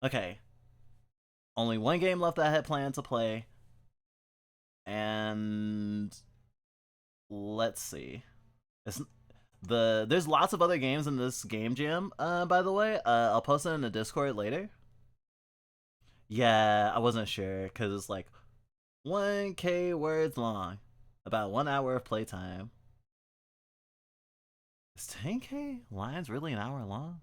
Okay, only one game left that I had planned to play, and let's see. It's, there's lots of other games in this game jam. By the way, I'll post it in the Discord later. Yeah, I wasn't sure because it's like 1K words long, about 1 hour of playtime. Is 10K lines really an hour long?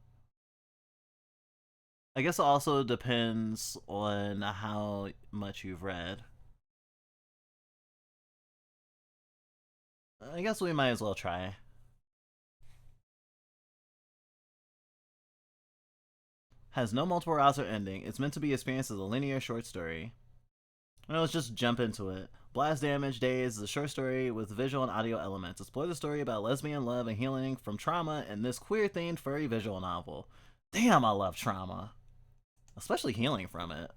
I guess it also depends on how much you've read. I guess we might as well try. Has no multiple routes or ending. It's meant to be experienced as a linear short story. Well, let's just jump into it. Blast Damage Days is a short story with visual and audio elements. Explore the story about lesbian love and healing from trauma in this queer-themed furry visual novel. Damn, I love trauma. Especially healing from it.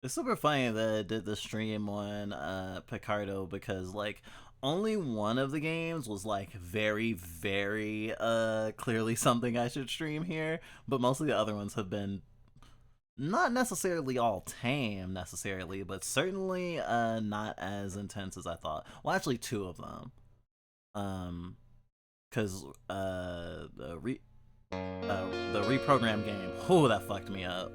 It's super funny that I did the stream on Picardo because like only one of the games was like very clearly something I should stream here, but most of the other ones have been not necessarily all tame necessarily, but certainly not as intense as I thought. Well, actually two of them. Cuz the reprogram game, oh that fucked me up.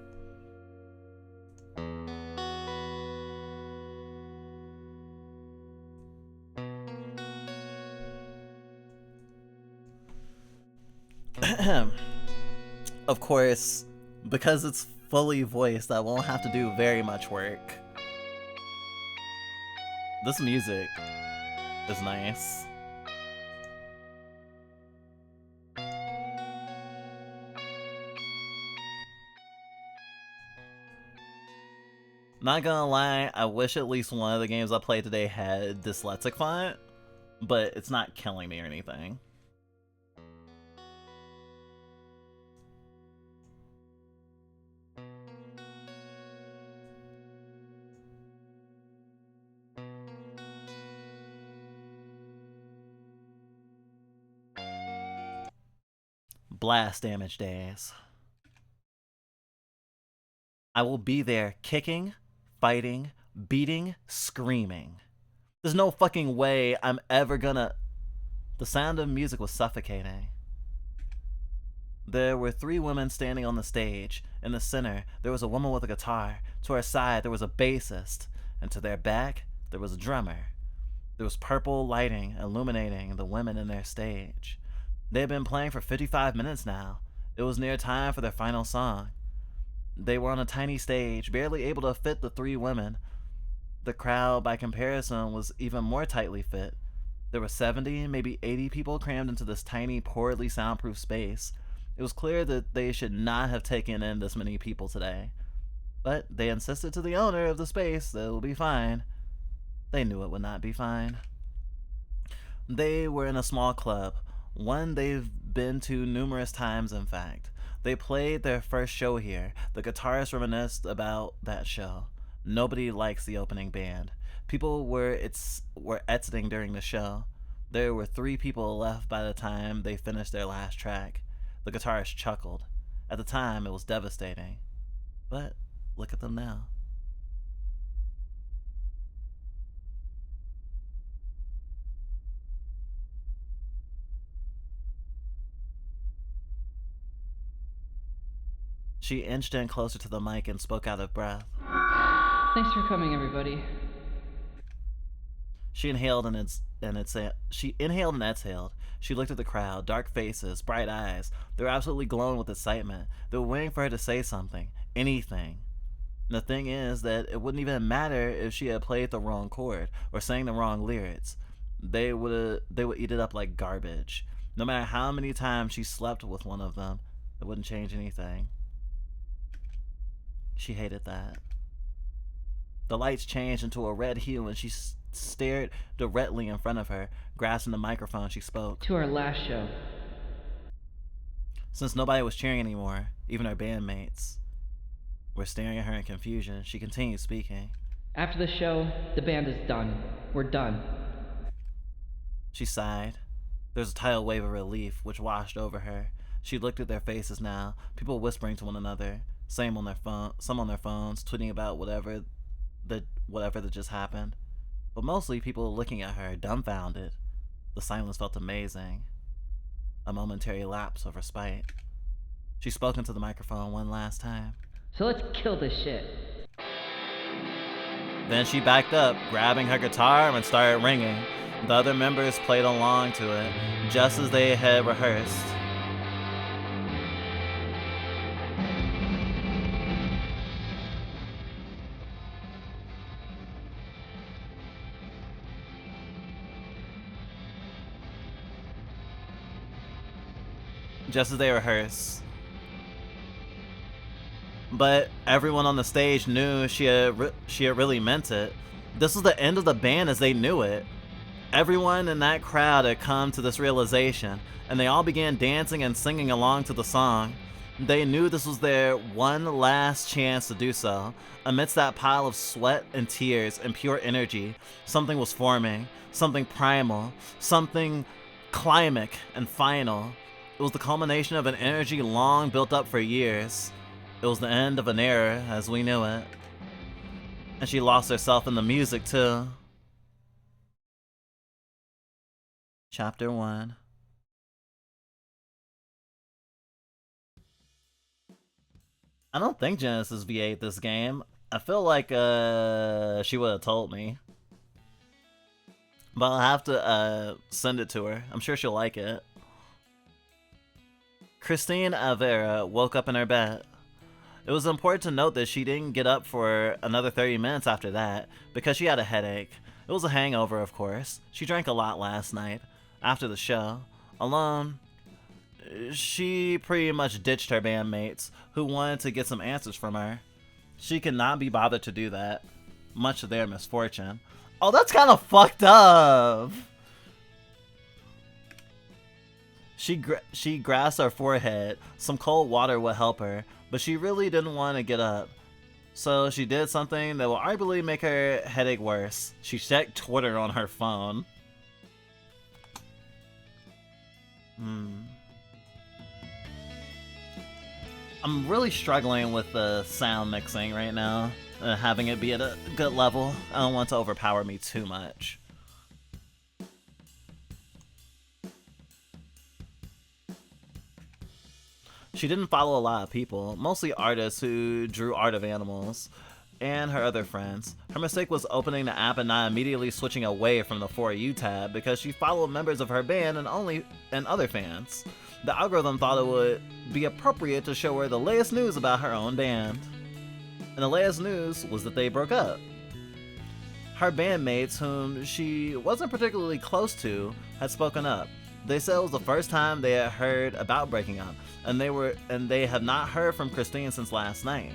Of course, because it's fully voiced, I won't have to do very much work. This music is nice. Not gonna lie, I wish at least one of the games I played today had dyslexic font, but it's not killing me or anything. Blast Damage Days. I will be there kicking, fighting, beating, screaming. There's no fucking way I'm ever gonna. The sound of music was suffocating. There were three women standing on the stage. In the center, there was a woman with a guitar. To her side, there was a bassist. And to their back, there was a drummer. There was purple lighting illuminating the women in their stage. They had been playing for 55 minutes now. It was near time for their final song. They were on a tiny stage, barely able to fit the three women. The crowd, by comparison, was even more tightly fit. There were 70, maybe 80 people crammed into this tiny, poorly soundproof space. It was clear that they should not have taken in this many people today. But they insisted to the owner of the space that it would be fine. They knew it would not be fine. They were in a small club, one they've been to numerous times, in fact. They played their first show here. The guitarist reminisced about that show. Nobody likes the opening band. People were exiting during the show. There were three people left by the time they finished their last track. The guitarist chuckled. At the time, it was devastating. But look at them now. She inched in closer to the mic and spoke out of breath. Thanks for coming, everybody. She inhaled and exhaled. She looked at the crowd, dark faces, bright eyes. They were absolutely glowing with excitement. They were waiting for her to say something, anything. And the thing is that it wouldn't even matter if she had played the wrong chord or sang the wrong lyrics. They would eat it up like garbage. No matter how many times she slept with one of them, it wouldn't change anything. She hated that. The lights changed into a red hue and she stared directly in front of her. Grasping the microphone, she spoke. To our last show. Since nobody was cheering anymore, even her bandmates. We're staring at her in confusion. She continues speaking. After the show, the band is done. We're done. She sighed. There's a tidal wave of relief which washed over her. She looked at their faces now, people whispering to one another, some on their phones, tweeting about whatever that just happened. But mostly people looking at her, dumbfounded. The silence felt amazing. A momentary lapse of respite. She spoke into the microphone one last time. So let's kill this shit. Then she backed up, grabbing her guitar and started ringing. The other members played along to it, just as they had rehearsed. But everyone on the stage knew she had really meant it. This was the end of the band as they knew it. Everyone in that crowd had come to this realization, and they all began dancing and singing along to the song. They knew this was their one last chance to do so. Amidst that pile of sweat and tears and pure energy, something was forming, something primal, something climac and final. It was the culmination of an energy long built up for years. It was the end of an era as we knew it. And she lost herself in the music too. Chapter 1. I don't think Genesis V8 this game. I feel like she would have told me. But I'll have to send it to her. I'm sure she'll like it. Christine Avera woke up in her bed. It was important to note that she didn't get up for another 30 minutes after that, because she had a headache. It was a hangover, of course. She drank a lot last night, after the show. Alone, she pretty much ditched her bandmates, who wanted to get some answers from her. She could not be bothered to do that, much to their misfortune. Oh, that's kind of fucked up! She grasped her forehead. Some cold water would help her, but she really didn't want to get up. So she did something that will arguably make her headache worse. She checked Twitter on her phone. I'm really struggling with the sound mixing right now. Having it be at a good level. I don't want to overpower me too much. She didn't follow a lot of people, mostly artists who drew art of animals, and her other friends. Her mistake was opening the app and not immediately switching away from the For You tab because she followed members of her band and other fans. The algorithm thought it would be appropriate to show her the latest news about her own band. And the latest news was that they broke up. Her bandmates, whom she wasn't particularly close to, had spoken up. They said it was the first time they had heard about breaking up, and they had not heard from Christine since last night.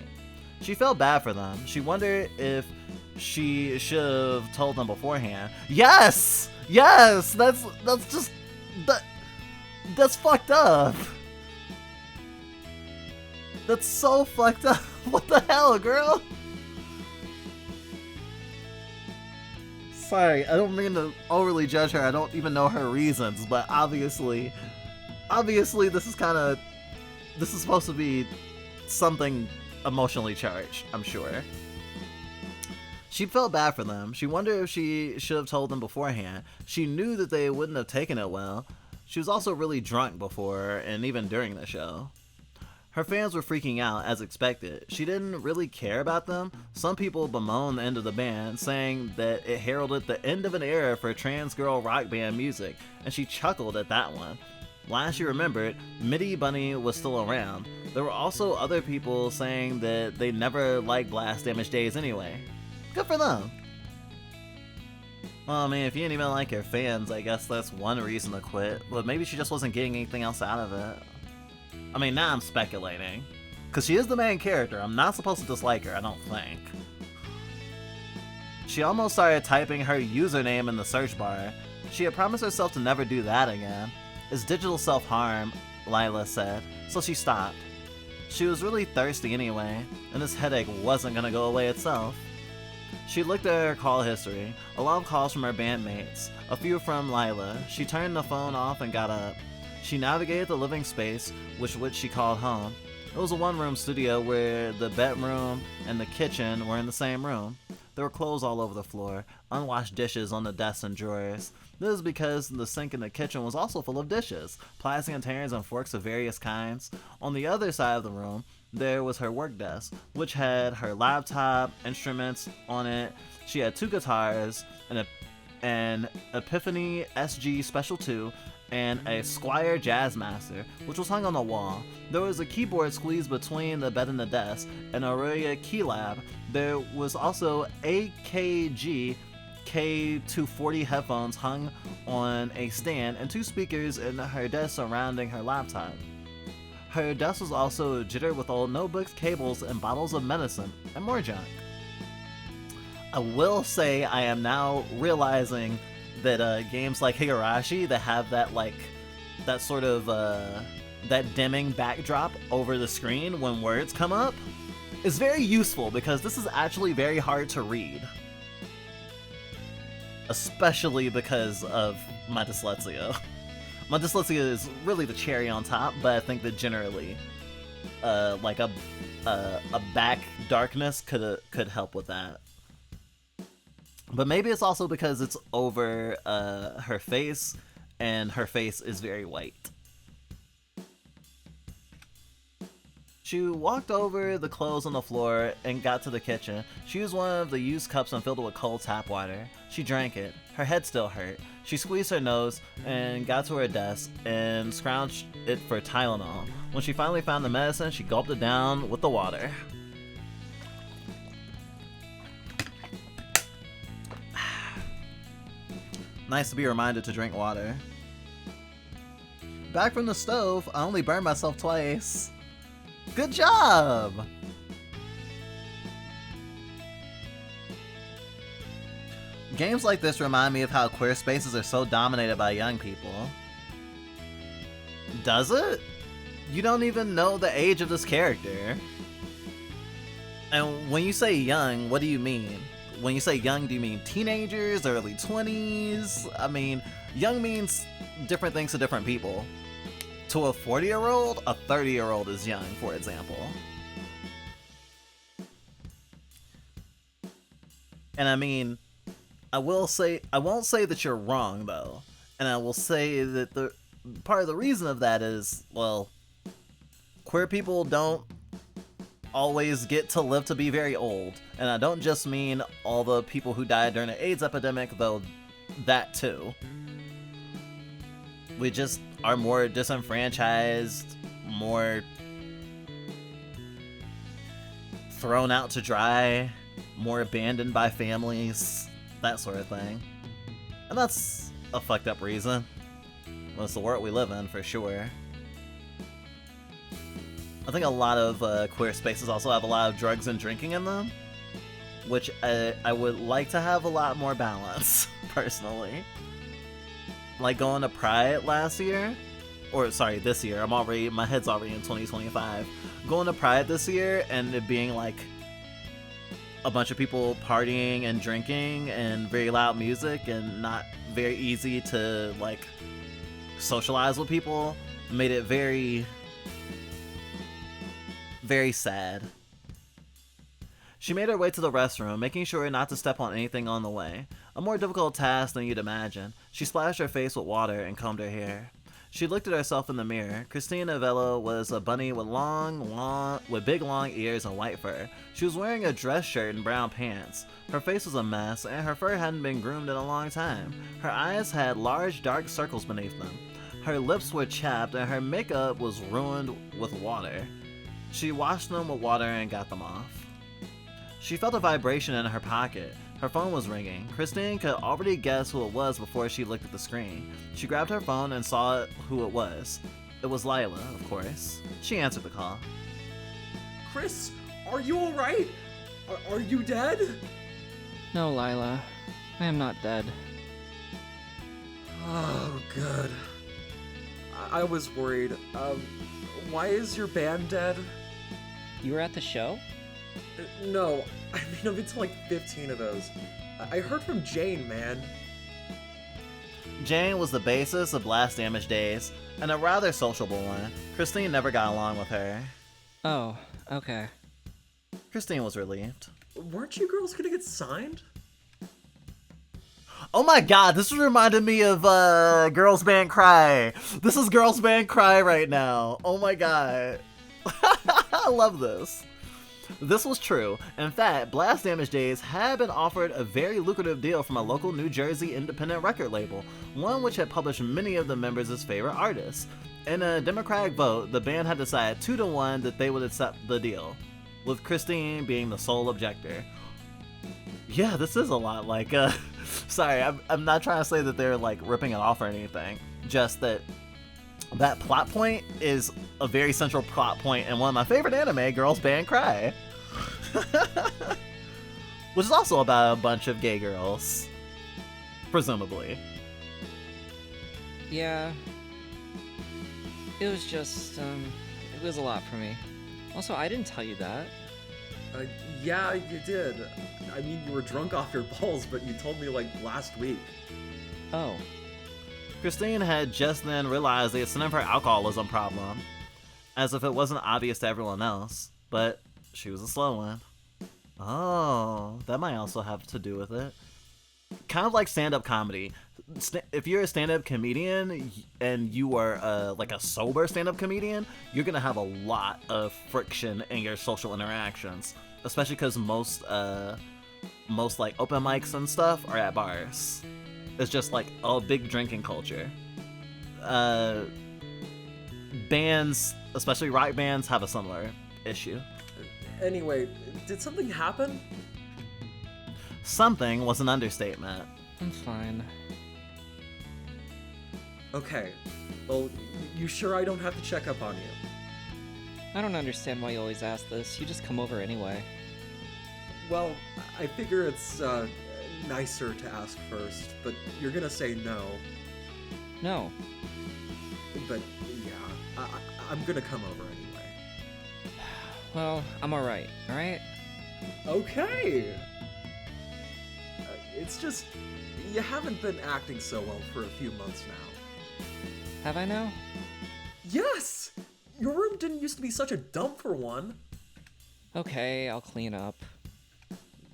She felt bad for them. She wondered if she should have told them beforehand. Yes! Yes! That's fucked up. That's so fucked up. What the hell, girl? Sorry, I don't mean to overly judge her. I don't even know her reasons, but obviously this is supposed to be something emotionally charged, I'm sure. She felt bad for them. She wondered if she should have told them beforehand. She knew that they wouldn't have taken it well. She was also really drunk before and even during the show. Her fans were freaking out, as expected. She didn't really care about them. Some people bemoaned the end of the band, saying that it heralded the end of an era for trans girl rock band music, and she chuckled at that one. Last she remembered, Mitty Bunny was still around. There were also other people saying that they never liked Blast Damage Days anyway. Good for them. Well, I mean, if you didn't even like your fans, I guess that's one reason to quit, but maybe she just wasn't getting anything else out of it. I mean, now I'm speculating. Because she is the main character, I'm not supposed to dislike her, I don't think. She almost started typing her username in the search bar. She had promised herself to never do that again. It's digital self-harm, Lila said, so she stopped. She was really thirsty anyway, and this headache wasn't gonna go away itself. She looked at her call history, a lot of calls from her bandmates, a few from Lila. She turned the phone off and got up. She navigated the living space, which she called home. It was a one-room studio where the bedroom and the kitchen were in the same room. There were clothes all over the floor, unwashed dishes on the desks and drawers. This is because the sink in the kitchen was also full of dishes, plastic containers and forks of various kinds. On the other side of the room, there was her work desk, which had her laptop, instruments on it. She had 2 guitars, an Epiphany SG Special 2, and a Squier Jazzmaster, which was hung on the wall. There was a keyboard squeezed between the bed and the desk, an Aurelia Keylab. There was also AKG K240 headphones hung on a stand and 2 speakers in her desk surrounding her laptop. Her desk was also jittered with old notebooks, cables, and bottles of medicine, and more junk. I will say I am now realizing that games like Higurashi that have that that sort of that dimming backdrop over the screen when words come up is very useful, because this is actually very hard to read, especially because of my dyslexia. My dyslexia is really the cherry on top, but I think that generally like a back darkness could help with that. But maybe it's also because it's over her face, and her face is very white. She walked over the clothes on the floor and got to the kitchen. She used one of the used cups and filled it with cold tap water. She drank it. Her head still hurt. She squeezed her nose and got to her desk and scrounged it for Tylenol. When she finally found the medicine, she gulped it down with the water. Nice to be reminded to drink water. Back from the stove, I only burned myself twice. Good job! Games like this remind me of how queer spaces are so dominated by young people. Does it? You don't even know the age of this character. And when you say young, what do you mean? When you say young, do you mean teenagers, early 20s? I mean, young means different things to different people. To a 40-year-old, a 30-year-old is young, for example. And I mean, I won't say that you're wrong, though. And I will say that the part of the reason of that is, well, queer people don't always get to live to be very old. And I don't just mean all the people who died during the AIDS epidemic, though that too. We just are more disenfranchised, more thrown out to dry, more abandoned by families, that sort of thing. And that's a fucked up reason. Well, it's the world we live in, for sure. I think a lot of queer spaces also have a lot of drugs and drinking in them, which I would like to have a lot more balance, personally. Like going to Pride last year, or sorry, this year, my head's already in 2025. Going to Pride this year and it being like a bunch of people partying and drinking and very loud music and not very easy to like socialize with people made it very, very sad. She made her way to the restroom, making sure not to step on anything on the way. A more difficult task than you'd imagine. She splashed her face with water and combed her hair. She looked at herself in the mirror. Christina Novello was a bunny with big long ears and white fur. She was wearing a dress shirt and brown pants. Her face was a mess, and her fur hadn't been groomed in a long time. Her eyes had large dark circles beneath them. Her lips were chapped, and her makeup was ruined with water. She washed them with water and got them off. She felt a vibration in her pocket. Her phone was ringing. Christine could already guess who it was before she looked at the screen. She grabbed her phone and saw who it was. It was Lila, of course. She answered the call. Chris, are you alright? Are you dead? No, Lila. I am not dead. Oh, good. I was worried. Why is your band dead? You were at the show? No, I mean, I've been to like 15 of those. I heard from Jane, man. Jane was the basis of Blast Damage Days, and a rather sociable one. Christine never got along with her. Oh, okay. Christine was relieved. Weren't you girls gonna get signed? Oh my god, this reminded me of Girls Band Cry. This is Girls Band Cry right now. Oh my god. I love this. This was true. In fact, Blast Damage Days had been offered a very lucrative deal from a local New Jersey independent record label, one which had published many of the members' favorite artists. In a democratic vote, the band had decided 2-1 that they would accept the deal, with Christine being the sole objector. Yeah, this is a lot like, sorry, I'm not trying to say that they're like ripping it off or anything, just that plot point is a very central plot point in one of my favorite anime, Girls Band Cry. Which is also about a bunch of gay girls. Presumably. Yeah. It was just, it was a lot for me. Also, I didn't tell you that. Yeah, you did. I mean, you were drunk off your balls, but you told me like last week. Oh. Christine had just then realized the extent of her alcoholism problem, as if it wasn't obvious to everyone else, but she was a slow one. Oh, that might also have to do with it. Kind of like stand-up comedy. If you're a stand-up comedian and you are like a sober stand-up comedian, you're gonna have a lot of friction in your social interactions, especially because most like open mics and stuff are at bars. It's just like a big drinking culture. Bands, especially rock bands, have a similar issue. Anyway, did something happen? Something was an understatement. I'm fine. Okay. Well, you sure I don't have to check up on you? I don't understand why you always ask this. You just come over anyway. Well, I figure it's nicer to ask first, but you're gonna say no. No. But yeah, I'm gonna come over anyway. Well, I'm alright, alright? Okay! It's just, you haven't been acting so well for a few months now. Have I now? Yes! Your room didn't used to be such a dump for one. Okay, I'll clean up.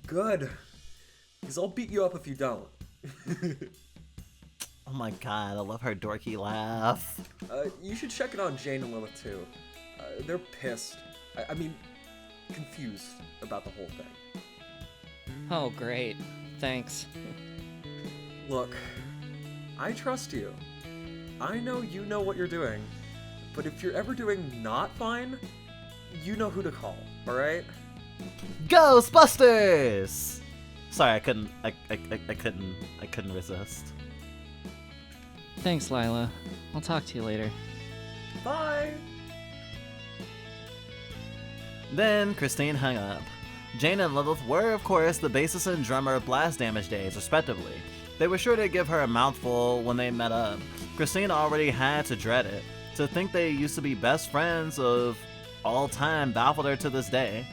Good. Because I'll beat you up if you don't. Oh my god, I love her dorky laugh. You should check it on Jane and Lilith too. They're pissed. I mean, confused about the whole thing. Oh, great. Thanks. Look, I trust you. I know you know what you're doing. But if you're ever doing not fine, you know who to call, alright? Ghostbusters! Sorry, I couldn't resist. Thanks, Lila. I'll talk to you later. Bye! Then Christine hung up. Jane and Lilith were, of course, the bassist and drummer of Blast Damage Days, respectively. They were sure to give her a mouthful when they met up. Christine already had to dread it. To think they used to be best friends of all time baffled her to this day.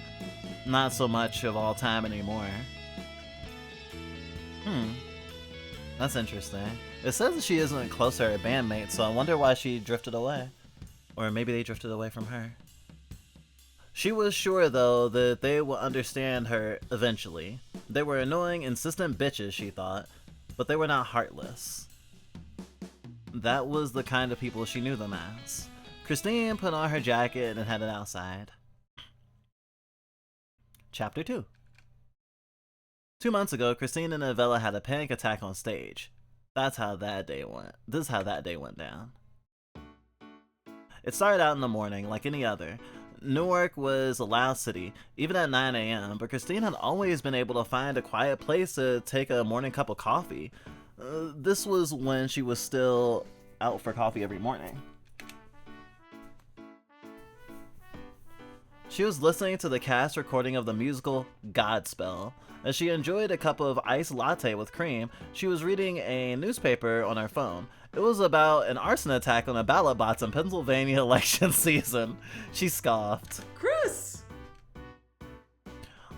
Not so much of all time anymore. That's interesting. It says that she isn't close to her bandmates, so I wonder why she drifted away. Or maybe they drifted away from her. She was sure, though, that they would understand her eventually. They were annoying, insistent bitches, she thought, but they were not heartless. That was the kind of people she knew them as. Christine put on her jacket and headed outside. Chapter 2. 2 months ago, Christine and Avella had a panic attack on stage. That's how that day went. This is how that day went down. It started out in the morning, like any other. Newark was a loud city, even at 9 a.m., but Christine had always been able to find a quiet place to take a morning cup of coffee. This was when she was still out for coffee every morning. She was listening to the cast recording of the musical Godspell. As she enjoyed a cup of iced latte with cream, she was reading a newspaper on her phone. It was about an arson attack on the ballot box in Pennsylvania election season. She scoffed. Chris!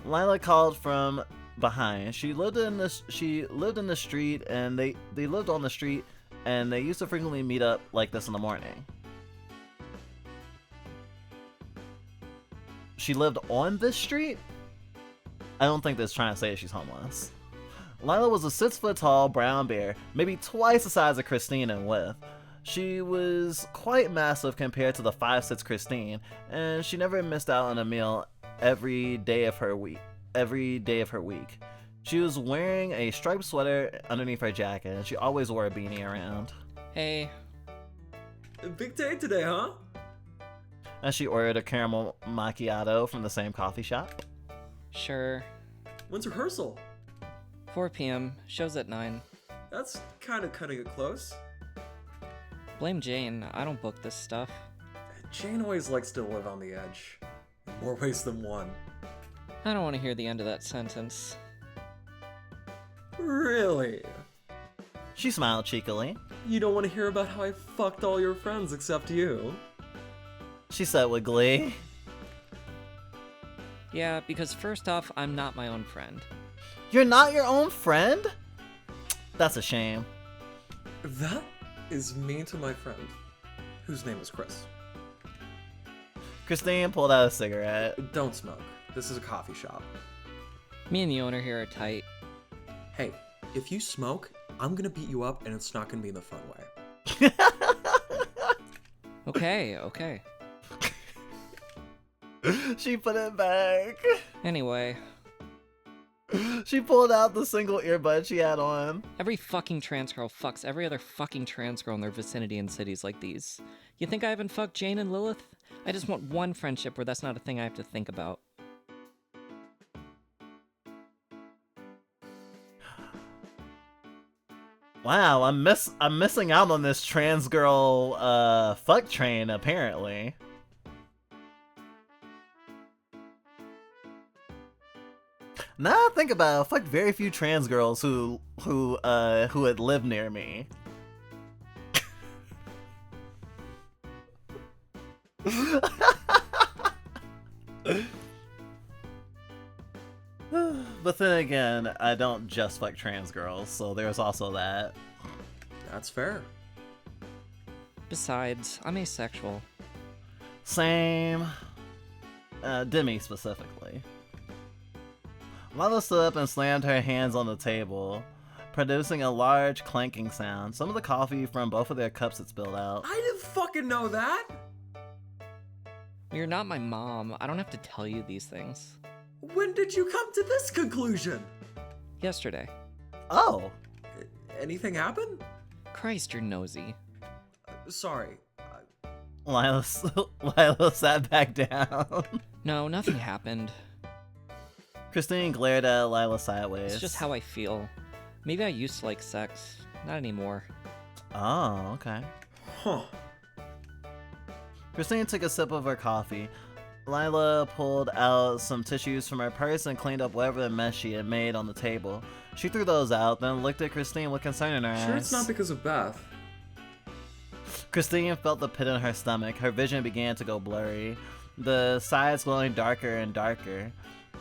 Lila called from behind. She lived in the street, and they lived on the street, and they used to frequently meet up like this in the morning. She lived on this street? I don't think that's trying to say she's homeless. Lila was a 6-foot-tall brown bear, maybe twice the size of Christine in width. She was quite massive compared to the 5'6" Christine, and she never missed out on a meal every day of her week. She was wearing a striped sweater underneath her jacket, and she always wore a beanie around. Hey. Big day today, huh? And she ordered a caramel macchiato from the same coffee shop. Sure. When's rehearsal? 4 p.m. Show's at 9. That's kind of cutting it close. Blame Jane. I don't book this stuff. Jane always likes to live on the edge. In more ways than one. I don't want to hear the end of that sentence. Really? She smiled cheekily. You don't want to hear about how I fucked all your friends except you? She said with glee. Yeah, because first off, I'm not my own friend. You're not your own friend? That's a shame. That is mean to my friend, whose name is Chris. Christine pulled out a cigarette. Don't smoke. This is a coffee shop. Me and the owner here are tight. Hey, if you smoke, I'm gonna beat you up and it's not gonna be in the fun way. Okay. She put it back. Anyway, She pulled out the single earbud she had on. every fucking trans girl fucks every other fucking trans girl in their vicinity in cities like these. You think I haven't fucked Jane and Lilith? I just want one friendship where that's not a thing I have to think about. Wow, I'm missing out on this trans girl fuck train apparently. Now I think about it, I fucked very few trans girls who had lived near me. But then again, I don't just fuck trans girls, so there's also that. That's fair. Besides, I'm asexual. Same. Demi specifically. Lila stood up and slammed her hands on the table, producing a large clanking sound. Some of the coffee from both of their cups had spilled out. I didn't fucking know that! You're not my mom. I don't have to tell you these things. When did you come to this conclusion? Yesterday. Oh! Anything happen? Christ, you're nosy. Sorry. Lila sat back down. No, nothing happened. Christine glared at Lila sideways. It's just how I feel. Maybe I used to like sex. Not anymore. Oh, okay. Huh. Christine took a sip of her coffee. Lila pulled out some tissues from her purse and cleaned up whatever the mess she had made on the table. She threw those out, then looked at Christine with concern in her eyes. Sure it's not because of Beth. Christine felt the pit in her stomach. Her vision began to go blurry, the sides glowing darker and darker.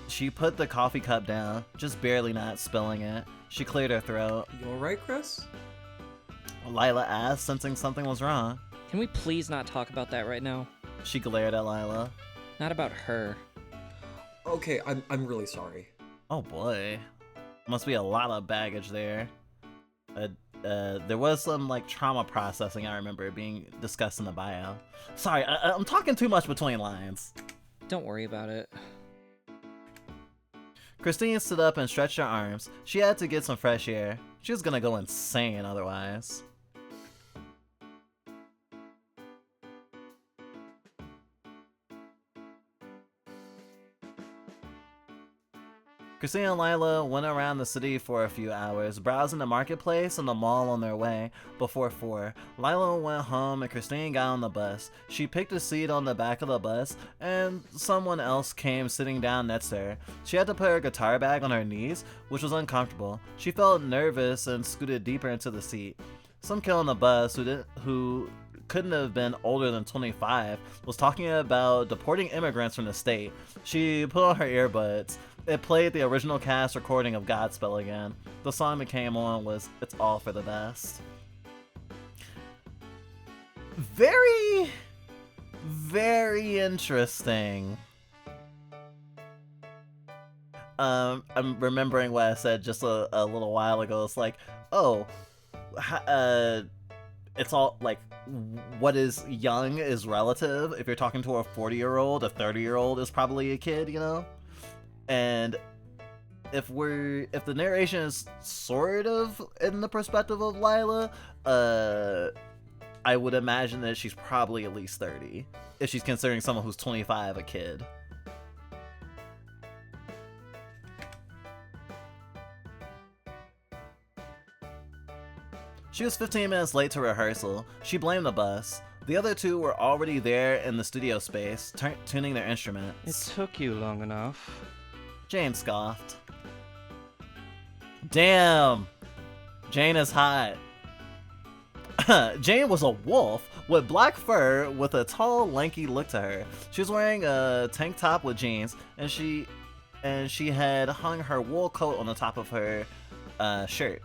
She put the coffee cup down, just barely not spilling it. She cleared her throat. You alright, Chris? Lila asked, sensing something was wrong. Can we please not talk about that right now? She glared at Lila. Not about her. Okay, I'm really sorry. Oh boy. Must be a lot of baggage there. There was some like trauma processing I remember being discussed in the bio. Sorry, I'm talking too much between lines. Don't worry about it. Christine stood up and stretched her arms. She had to get some fresh air. She was gonna go insane otherwise. Christine and Lila went around the city for a few hours, browsing the marketplace and the mall on their way before 4. Lila went home and Christine got on the bus. She picked a seat on the back of the bus and someone else came sitting down next to her. She had to put her guitar bag on her knees, which was uncomfortable. She felt nervous and scooted deeper into the seat. Some kid on the bus who couldn't have been older than 25 was talking about deporting immigrants from the state. She put on her earbuds. It played the original cast recording of Godspell again. The song that came on was It's All for the Best. Very, very interesting. I'm remembering what I said just a little while ago. It's like, oh, it's all like, what is young is relative. If you're talking to a 40-year-old, a 30-year-old is probably a kid, you know? And if the narration is sort of in the perspective of Lila, I would imagine that she's probably at least 30, if she's considering someone who's 25 a kid. She was 15 minutes late to rehearsal. She blamed the bus. The other two were already there in the studio space, tuning their instruments. It took you long enough. Jane scoffed. Damn! Jane is hot. Jane was a wolf with black fur with a tall, lanky look to her. She was wearing a tank top with jeans, and she had hung her wool coat on the top of her shirt.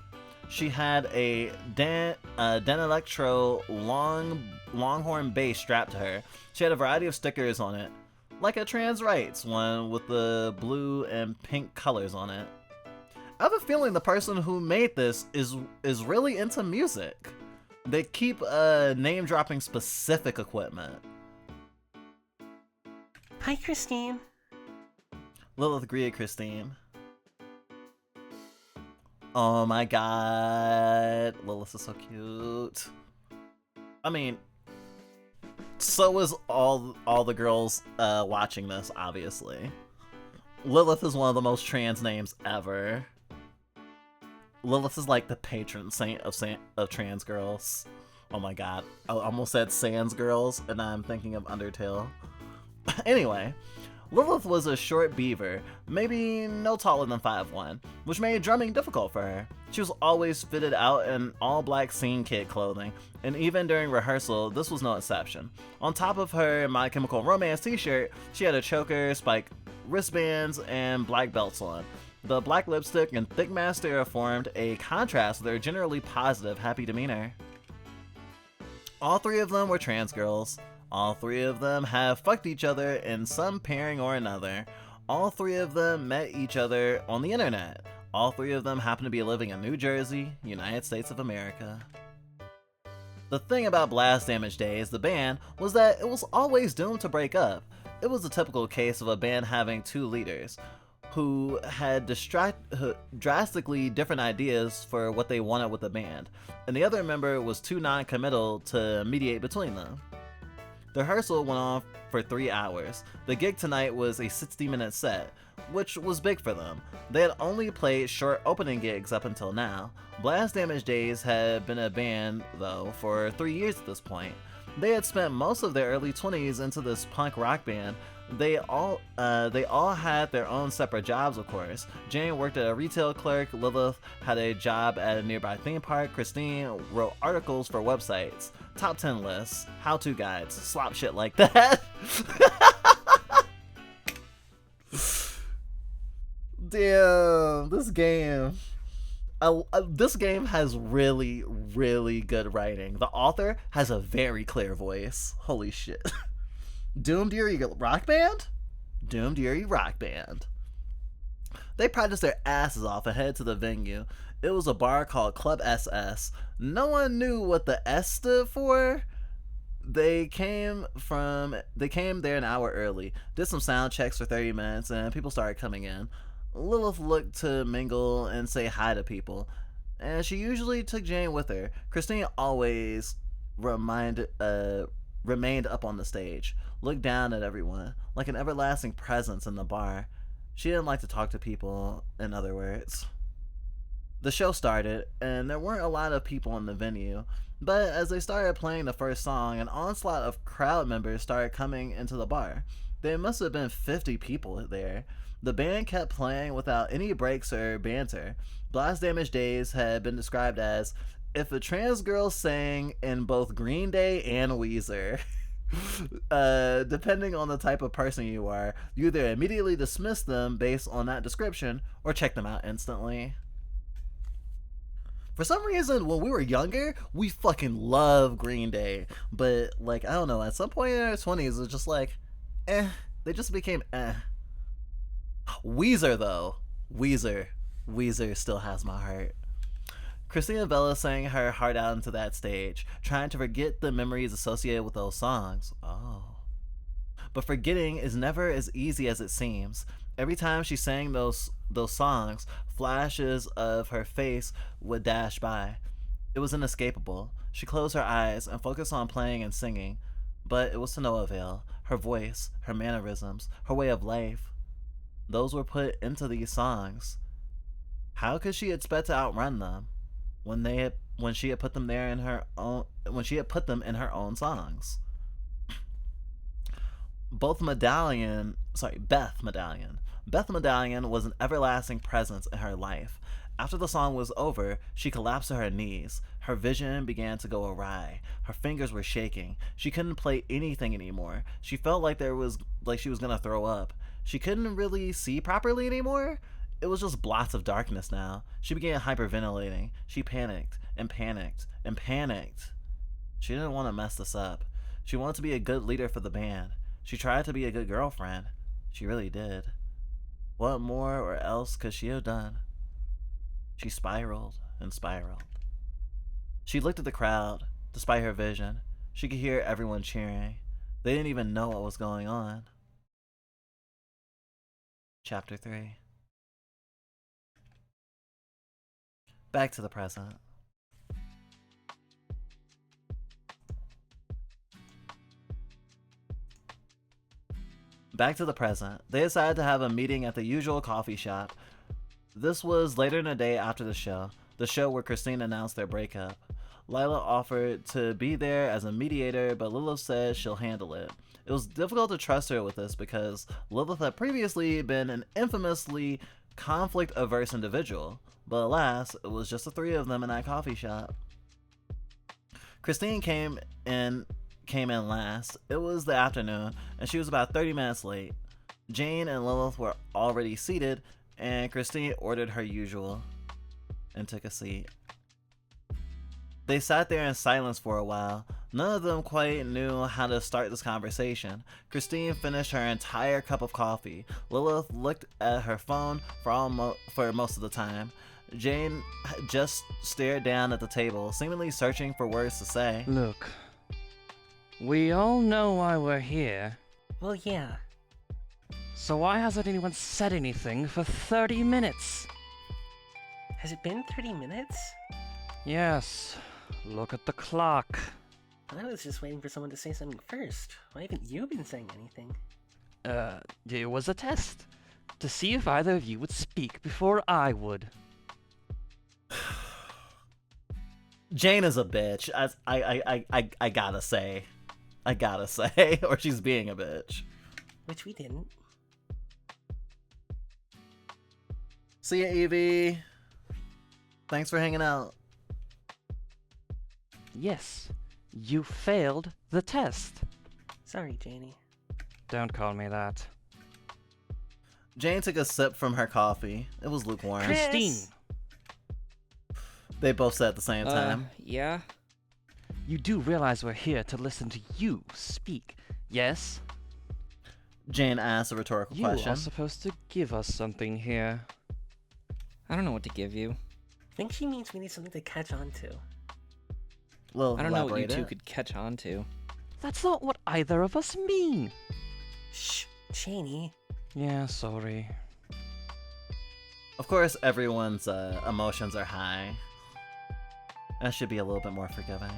She had a Dan Electro Longhorn bass strapped to her. She had a variety of stickers on it, like a trans rights one with the blue and pink colors on it. I have a feeling the person who made this is really into music. They keep name dropping specific equipment. Hi, Christine. Lilith greeted Christine. Oh my god, Lilith is so cute. I mean, so is all the girls watching this, obviously. Lilith is one of the most trans names ever. Lilith is like the patron saint of trans girls. Oh my god, I almost said Sans girls, and now I'm thinking of Undertale. Anyway, Lilith was a short beaver, maybe no taller than 5'1", which made drumming difficult for her. She was always fitted out in all-black scene kid clothing, and even during rehearsal, this was no exception. On top of her My Chemical Romance t-shirt, she had a choker, spiked wristbands, and black belts on. The black lipstick and thick mascara formed a contrast with her generally positive, happy demeanor. All three of them were trans girls. All three of them have fucked each other in some pairing or another. All three of them met each other on the internet. All three of them happen to be living in New Jersey, United States of America. The thing about Blast Damage Days, the band, was that it was always doomed to break up. It was a typical case of a band having two leaders who had drastically different ideas for what they wanted with the band, and the other member was too non-committal to mediate between them. The rehearsal went on for 3 hours. The gig tonight was a 60-minute set, which was big for them. They had only played short opening gigs up until now. Blast Damage Days had been a band, though, for 3 years at this point. They had spent most of their early 20s into this punk rock band. They all had their own separate jobs, of course. Jane worked at a retail clerk, Lilith had a job at a nearby theme park, Christine wrote articles for websites, top 10 lists, how-to guides, slop shit like that. Damn, this game. This game has really, really good writing. The author has a very clear voice. Holy shit. Doomed Yuri Rock Band? Doomed Yuri Rock Band. They practiced their asses off and headed to the venue. It was a bar called Club SS. No one knew what the S stood for. They came there an hour early, did some sound checks for 30 minutes, and people started coming in. Lilith looked to mingle and say hi to people, and she usually took Jane with her. Christine always remained up on the stage, looked down at everyone, like an everlasting presence in the bar. She didn't like to talk to people, in other words. The show started, and there weren't a lot of people in the venue, but as they started playing the first song, an onslaught of crowd members started coming into the bar. There must have been 50 people there. The band kept playing without any breaks or banter. Blast Damage Days had been described as if a trans girl sang in both Green Day and Weezer. Depending on the type of person you are, you either immediately dismiss them based on that description or check them out instantly. For some reason, when we were younger, we fucking love Green Day. But, like, I don't know, at some point in our 20s, it's just like, eh. They just became eh. Weezer, though. Weezer still has my heart. Christina Vela sang her heart out into that stage, trying to forget the memories associated with those songs. Oh. But forgetting is never as easy as it seems. Every time she sang those songs, flashes of her face would dash by. It was inescapable. She closed her eyes and focused on playing and singing, but it was to no avail. Her voice, her mannerisms, her way of life, those were put into these songs. How could she expect to outrun them when she had put them there in her own when she had put them in her own songs? Beth Medallion was an everlasting presence in her life. After the song was over, she collapsed to her knees. Her vision began to go awry. Her fingers were shaking. She couldn't play anything anymore. She felt like she was gonna throw up. She couldn't really see properly anymore. It was just blots of darkness now. She began hyperventilating. She panicked and panicked and panicked. She didn't want to mess this up. She wanted to be a good leader for the band. She tried to be a good girlfriend. She really did. What more or else could she have done? She spiraled and spiraled. She looked at the crowd. Despite her vision, she could hear everyone cheering. They didn't even know what was going on. Chapter 3. Back to the present. Back to the present. They decided to have a meeting at the usual coffee shop. This was later in the day after the show where Christine announced their breakup. Lila offered to be there as a mediator, but Lilith said she'll handle it. It was difficult to trust her with this because Lilith had previously been an infamously conflict-averse individual, but alas, it was just the three of them in that coffee shop. Christine came in last. It was the afternoon, and she was about 30 minutes late. Jane and Lilith were already seated, and Christine ordered her usual and took a seat. They sat there in silence for a while. None of them quite knew how to start this conversation. Christine finished her entire cup of coffee. Lilith looked at her phone for most of the time. Jane just stared down at the table, seemingly searching for words to say. Look, we all know why we're here. Well, yeah. So why hasn't anyone said anything for 30 minutes? Has it been 30 minutes? Yes. Look at the clock. I was just waiting for someone to say something first. Why haven't you been saying anything? It was a test. To see if either of you would speak before I would. Jane is a bitch. I gotta say. Or she's being a bitch. Which we didn't. See ya, Evie. Thanks for hanging out. Yes, you failed the test. Sorry, Janie. Don't call me that. Jane took a sip from her coffee. It was lukewarm. Christine! They both said at the same time. Yeah? You do realize we're here to listen to you speak, yes? Jane asked a rhetorical question. You are supposed to give us something here. I don't know what to give you. I think she means we need something to catch on to. Well, I don't know what you elaborate two it. could catch on to. That's not what either of us mean. Shh, Janie. Yeah, sorry. Of course, everyone's emotions are high. I should be a little bit more forgiving.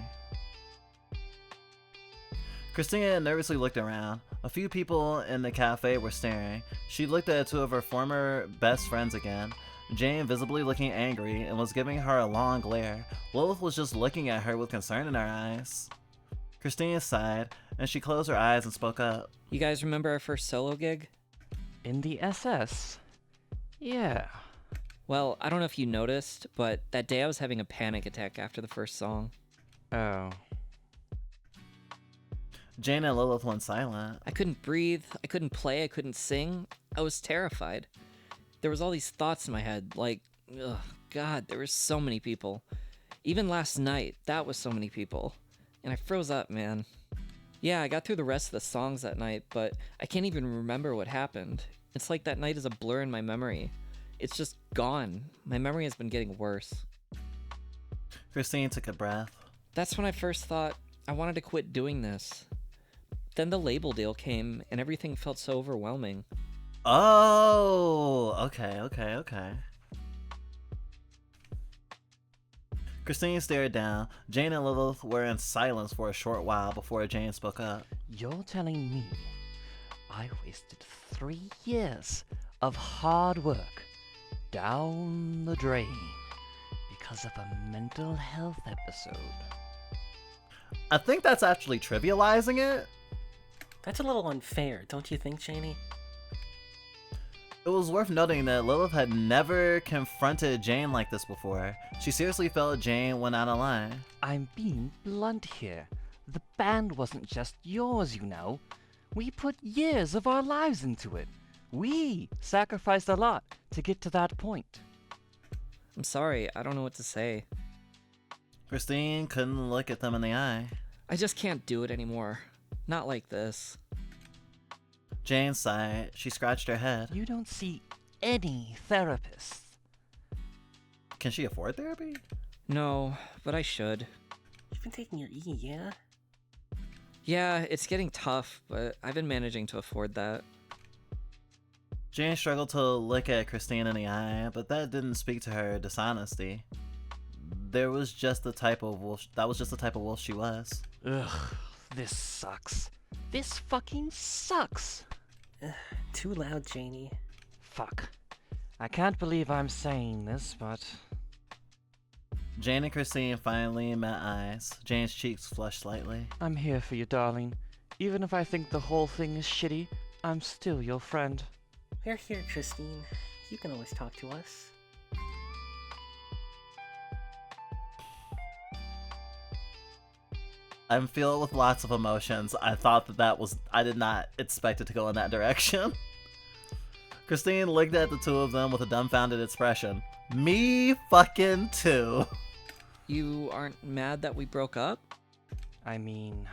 Christina nervously looked around. A few people in the cafe were staring. She looked at two of her former best friends again. Jane visibly looking angry and was giving her a long glare. Lilith was just looking at her with concern in her eyes. Christina sighed, and she closed her eyes and spoke up. You guys remember our first solo gig? In the SS? Yeah. Well, I don't know if you noticed, but that day I was having a panic attack after the first song. Oh. Jane and Lilith went silent. I couldn't breathe, I couldn't play, I couldn't sing. I was terrified. There was all these thoughts in my head, like, ugh, God, there were so many people. Even last night, that was so many people. And I froze up, man. Yeah, I got through the rest of the songs that night, but I can't even remember what happened. It's like that night is a blur in my memory. It's just gone. My memory has been getting worse. Christine took a breath. That's when I first thought I wanted to quit doing this. Then the label deal came, and everything felt so overwhelming. Oh, okay. Christine stared down. Jane and Lilith were in silence for a short while before Jane spoke up. You're telling me I wasted 3 years of hard work down the drain because of a mental health episode? I think that's actually trivializing it. That's a little unfair, don't you think, Janie? It was worth noting that Lilith had never confronted Jane like this before. She seriously felt Jane went out of line. I'm being blunt here. The band wasn't just yours, you know. We put years of our lives into it. We sacrificed a lot to get to that point. I'm sorry, I don't know what to say. Christine couldn't look at them in the eye. I just can't do it anymore. Not like this. Jane sighed. She scratched her head. You don't see any therapists. Can she afford therapy? No, but I should. You've been taking your E, yeah? Yeah, it's getting tough, but I've been managing to afford that. Jane struggled to look at Christine in the eye, but that didn't speak to her dishonesty. There was just the type of wolf. That was just the type of wolf she was. Ugh, this sucks. This fucking sucks. Too loud, Janie. Fuck. I can't believe I'm saying this, but Jane and Christine finally met eyes. Jane's cheeks flushed slightly. I'm here for you, darling. Even if I think the whole thing is shitty, I'm still your friend. We're here, Christine. You can always talk to us. I'm filled with lots of emotions. I did not expect it to go in that direction. Christine looked at the two of them with a dumbfounded expression. Me fucking too. You aren't mad that we broke up? I mean,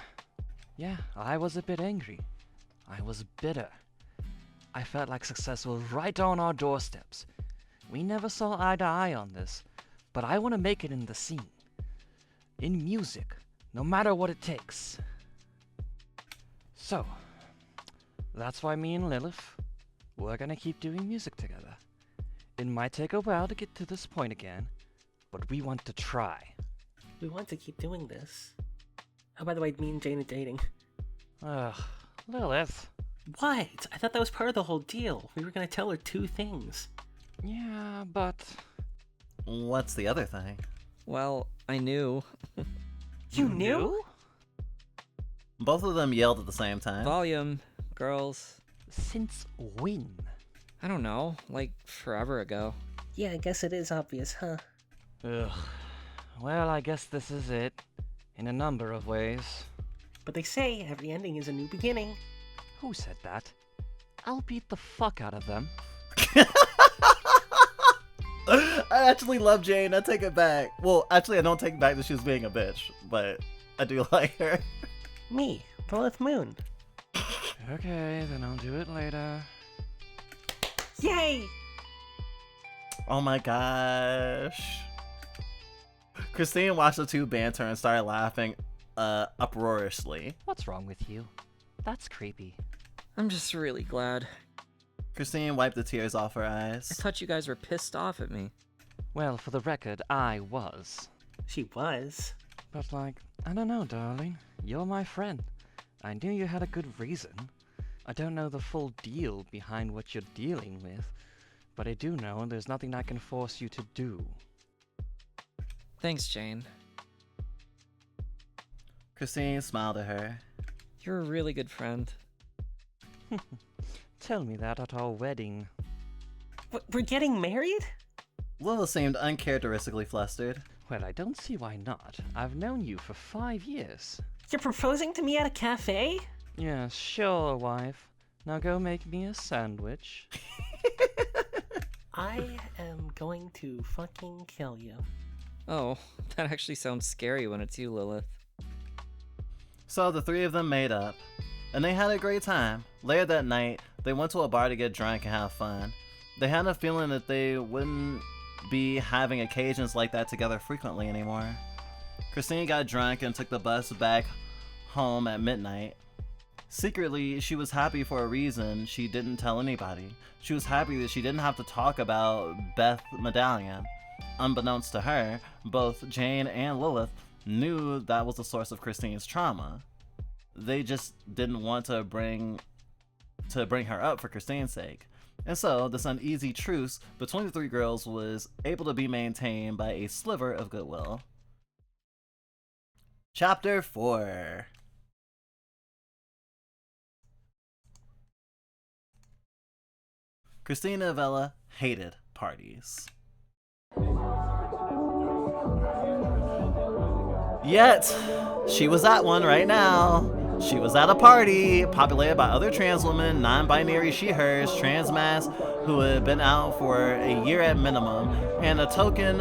yeah, I was a bit angry. I was bitter. I felt like success was right on our doorsteps. We never saw eye to eye on this, but I want to make it in the scene. In music, no matter what it takes. So, that's why me and Lilith, we're gonna keep doing music together. It might take a while to get to this point again, but we want to try. We want to keep doing this. Oh, by the way, me and Jane are dating. Ugh, Lilith. What? I thought that was part of the whole deal. We were gonna tell her 2 things. Yeah, but What's the other thing? Well, I knew. You knew? Both of them yelled at the same time. Volume, girls. Since when? I don't know, like forever ago. Yeah, I guess it is obvious, huh? Ugh. Well, I guess this is it. In a number of ways. But they say every ending is a new beginning. Who said that? I'll beat the fuck out of them. I actually love Jane. I take it back. Well, actually, I don't take back that she was being a bitch, but I do like her. Me, Lilith Moon. Okay, then I'll do it later. Yay! Oh my gosh. Christine watched the two banter and started laughing uproariously. What's wrong with you? That's creepy. I'm just really glad. Christine wiped the tears off her I eyes. thought you guys were pissed off at me. Well, for the record, I was. She was. But I don't know, darling. You're my friend. I knew you had a good reason. I don't know the full deal behind what you're dealing with, but I do know there's nothing I can force you to do. Thanks, Jane. Christine smiled at her. You're a really good friend. Tell me that at our wedding. We're getting married? Lilith seemed uncharacteristically flustered. Well, I don't see why not. I've known you for 5 years. You're proposing to me at a cafe? Yeah, sure, wife. Now go make me a sandwich. I am going to fucking kill you. Oh, that actually sounds scary when it's you, Lilith. So the three of them made up, and they had a great time. Later that night, they went to a bar to get drunk and have fun. They had a feeling that they wouldn't be having occasions like that together frequently anymore. Christine got drunk and took the bus back home at midnight. Secretly, she was happy for a reason she didn't tell anybody. She was happy that she didn't have to talk about Beth Medallion. Unbeknownst to her, both Jane and Lilith knew that was the source of Christine's trauma. They just didn't want to bring her up for Christine's sake. And so, this uneasy truce between the three girls was able to be maintained by a sliver of goodwill. Chapter 4. Christine and Vella hated parties. Yet, she was at one right now. She was at a party populated by other trans women, non-binary she-hers, trans mass who had been out for a year at minimum, and a token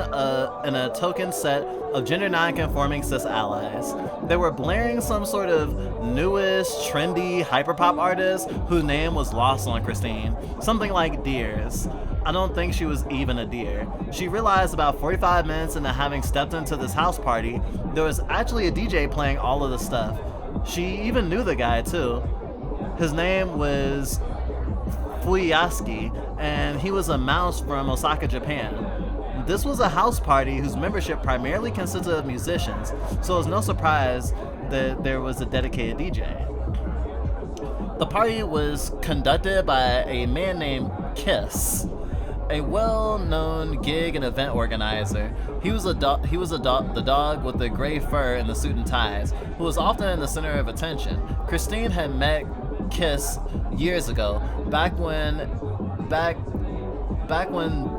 set of gender non-conforming cis allies. They were blaring some sort of newest, trendy hyperpop artist whose name was lost on Christine. Something like Deers. I don't think she was even a deer. She realized about 45 minutes into having stepped into this house party, there was actually a DJ playing all of the stuff. She even knew the guy too. His name was Fuyaski, and he was a mouse from Osaka, Japan. This was a house party whose membership primarily consisted of musicians, so it was no surprise that there was a dedicated DJ. The party was conducted by a man named Kiss, a well-known gig and event organizer. He was the dog with the gray fur and the suit and ties, who was often in the center of attention. Christine had met Kiss years ago, back when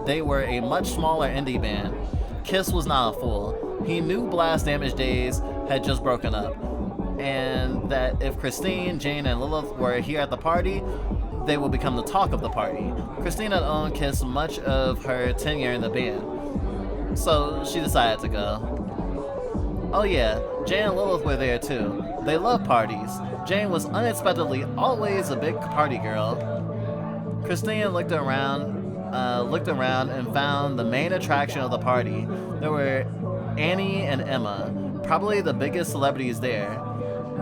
they were a much smaller indie band. Kiss was not a fool. He knew Blast Damage Days had just broken up, and that if Christine, Jane, and Lilith were here at the party, they would become the talk of the party. Christine had owned Kiss much of her tenure in the band, so she decided to go. Oh yeah, Jane and Lilith were there too. They loved parties. Jane was unexpectedly always a big party girl. Christine looked around and found the main attraction of the party. There were Annie and Emma, probably the biggest celebrities there.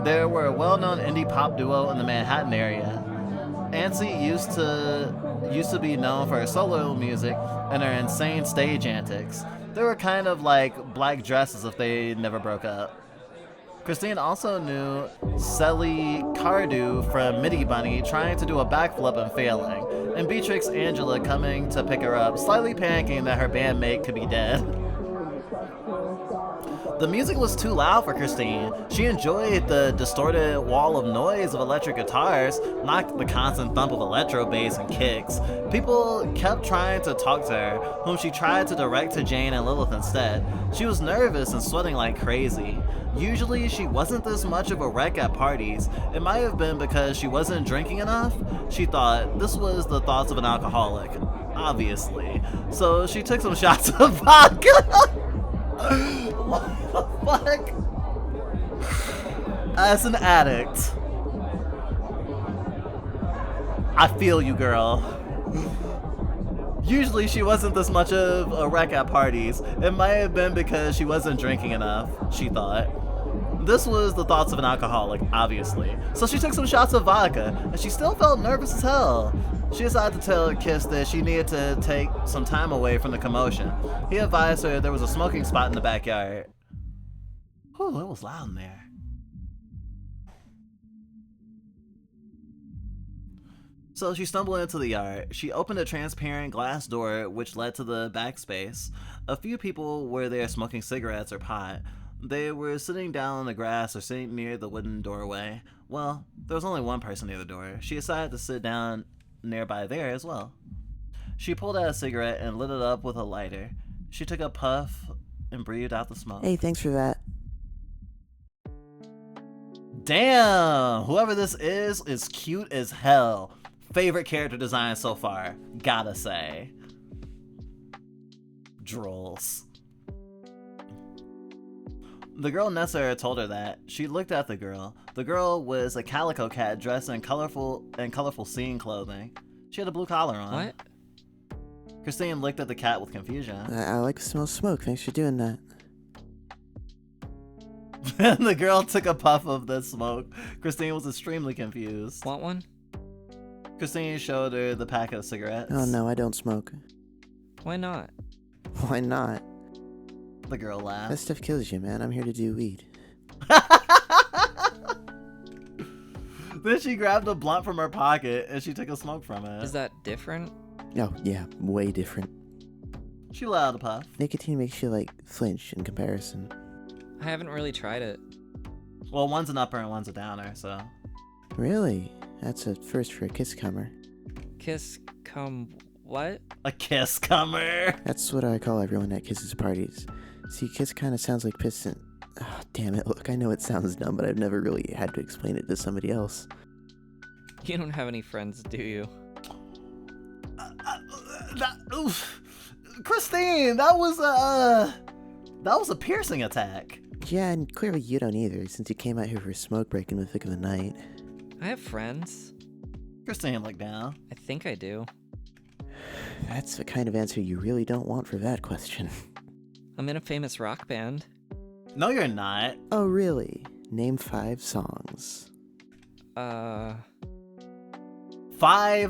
They were a well-known indie pop duo in the Manhattan area. Ansi used to be known for her solo music and her insane stage antics. They were kind of like black dresses if they never broke up. Christine also knew Sally Cardew from Midi Bunny trying to do a backflip and failing, and Beatrix Angela coming to pick her up, slightly panicking that her bandmate could be dead. The music was too loud for Christine. She enjoyed the distorted wall of noise of electric guitars, not the constant thump of electro bass and kicks. People kept trying to talk to her, whom she tried to direct to Jane and Lilith instead. She was nervous and sweating like crazy. Usually she wasn't this much of a wreck at parties. It might have been because she wasn't drinking enough. She thought this was the thoughts of an alcoholic, obviously. So she took some shots of vodka. What the fuck? As an addict, I feel you, girl. Usually she wasn't this much of a wreck at parties. It might have been because she wasn't drinking enough, she thought. This was the thoughts of an alcoholic, obviously. So she took some shots of vodka, and she still felt nervous as hell. She decided to tell Kiss that she needed to take some time away from the commotion. He advised her there was a smoking spot in the backyard. Whew, it was loud in there. So she stumbled into the yard. She opened a transparent glass door which led to the back space. A few people were there smoking cigarettes or pot. They were sitting down on the grass or sitting near the wooden doorway. Well, there was only one person near the door. She decided to sit down nearby there as well. She pulled out a cigarette and lit it up with a lighter. She took a puff and breathed out the smoke. Hey, thanks for that. Damn! Whoever this is cute as hell. Favorite character design so far, gotta say. Drolls. The girl Nessa told her that. She looked at the girl. The girl was a calico cat dressed in colorful scene clothing. She had a blue collar on. What? Christine looked at the cat with confusion. I like the smell of smoke. Thanks for doing that. The girl took a puff of the smoke. Christine was extremely confused. Want one? Christine showed her the packet of cigarettes. Oh no, I don't smoke. Why not? Why not? The girl That laughed. stuff kills you, man. I'm here to do weed. Then she grabbed a blunt from her pocket and she took a smoke from it. Is that different? Oh, yeah, way different. She let out a puff. Nicotine makes you, like, flinch in comparison. I haven't really tried it. Well, one's an upper and one's a downer, so. Really? That's a first for a kiss comer. Kiss come what? A kiss comer. That's what I call everyone at kisses parties. See, kiss kind of sounds like piss and... Oh, damn it. Look, I know it sounds dumb, but I've never really had to explain it to somebody else. You don't have any friends, do you? Oof. Christine, that was a piercing attack. Yeah, and clearly you don't either, since you came out here for a smoke break in the thick of the night. I have friends. Christine looked down. I think I do. That's the kind of answer you really don't want for that question. I'm in a famous rock band. No, you're not. Oh, really? Name 5 songs. 5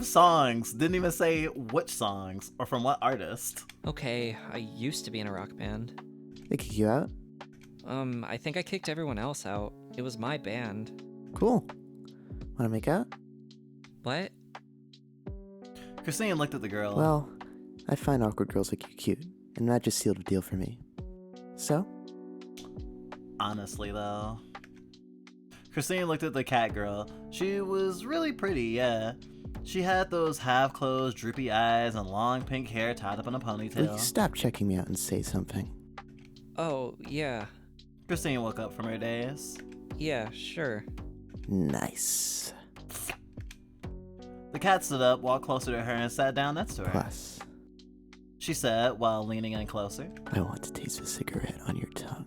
songs. Didn't even say which songs or from what artist. Okay, I used to be in a rock band. They kick you out? I think I kicked everyone else out. It was my band. Cool. Wanna make out? What? Christine looked at the girl. Well, I find awkward girls like you cute, and that just sealed a deal for me. So? Honestly, though. Christine looked at the cat girl. She was really pretty, yeah. She had those half-closed, droopy eyes and long pink hair tied up in a Will ponytail. you stop checking me out and say something? Oh, yeah. Christine woke up from her daze. Yeah, sure. Nice. The cat stood up, walked closer to her, and sat down next to her. Plus, She said, while leaning in closer. I want to taste the cigarette on your tongue.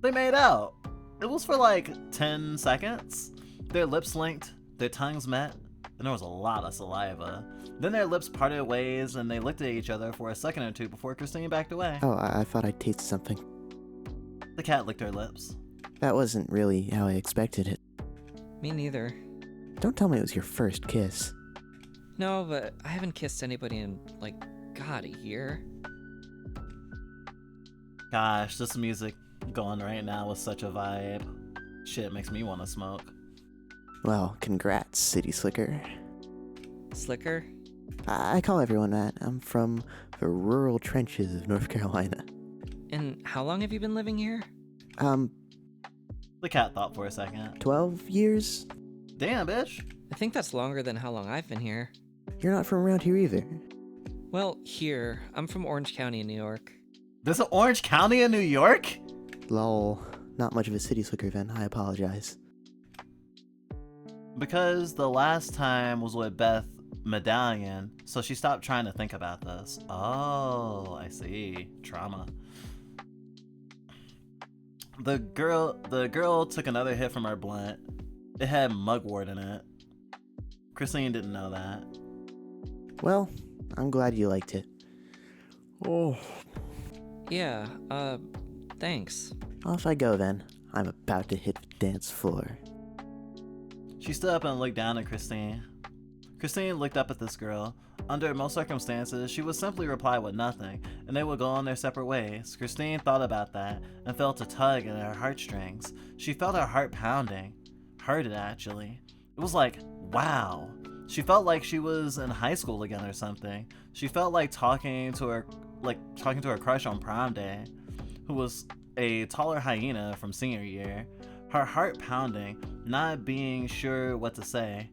They made out. It was for like 10 seconds. Their lips linked, their tongues met, and there was a lot of saliva. Then their lips parted ways, and they looked at each other for a second or two before Christine backed away. Oh, I thought I'd taste something. The cat licked her lips. That wasn't really how I expected it. Me neither. Don't tell me it was your first kiss. No, but I haven't kissed anybody in, like, God, a year. Gosh, this music going right now is such a vibe. Shit makes me want to smoke. Well, congrats, City Slicker. Slicker? I call everyone that. I'm from the rural trenches of North Carolina. And how long have you been living here? The cat thought for a second. 12 years? Damn, bitch. I think that's longer than how long I've been here. You're not from around here either. Well, here. I'm from Orange County in New York. This is Orange County in New York? Lol. Not much of a City Slicker then, I apologize. Because the last time was with Beth Medallion, so she stopped trying to think about this. Oh, I see. Trauma. The girl took another hit from her blunt. It had mugwort in it. Christine didn't know that. Well, I'm glad you liked it. Oh. Yeah, thanks. Off I go then. I'm about to hit the dance floor. She stood up and looked down at Christine. Christine looked up at this girl. Under most circumstances, she would simply reply with nothing, and they would go on their separate ways. Christine thought about that, and felt a tug at her heartstrings. She felt her heart pounding. Heard it, actually. It was like, wow. She felt like she was in high school again or something. She felt like talking to her crush on prom day, who was a taller hyena from senior year. Her heart pounding, not being sure what to say,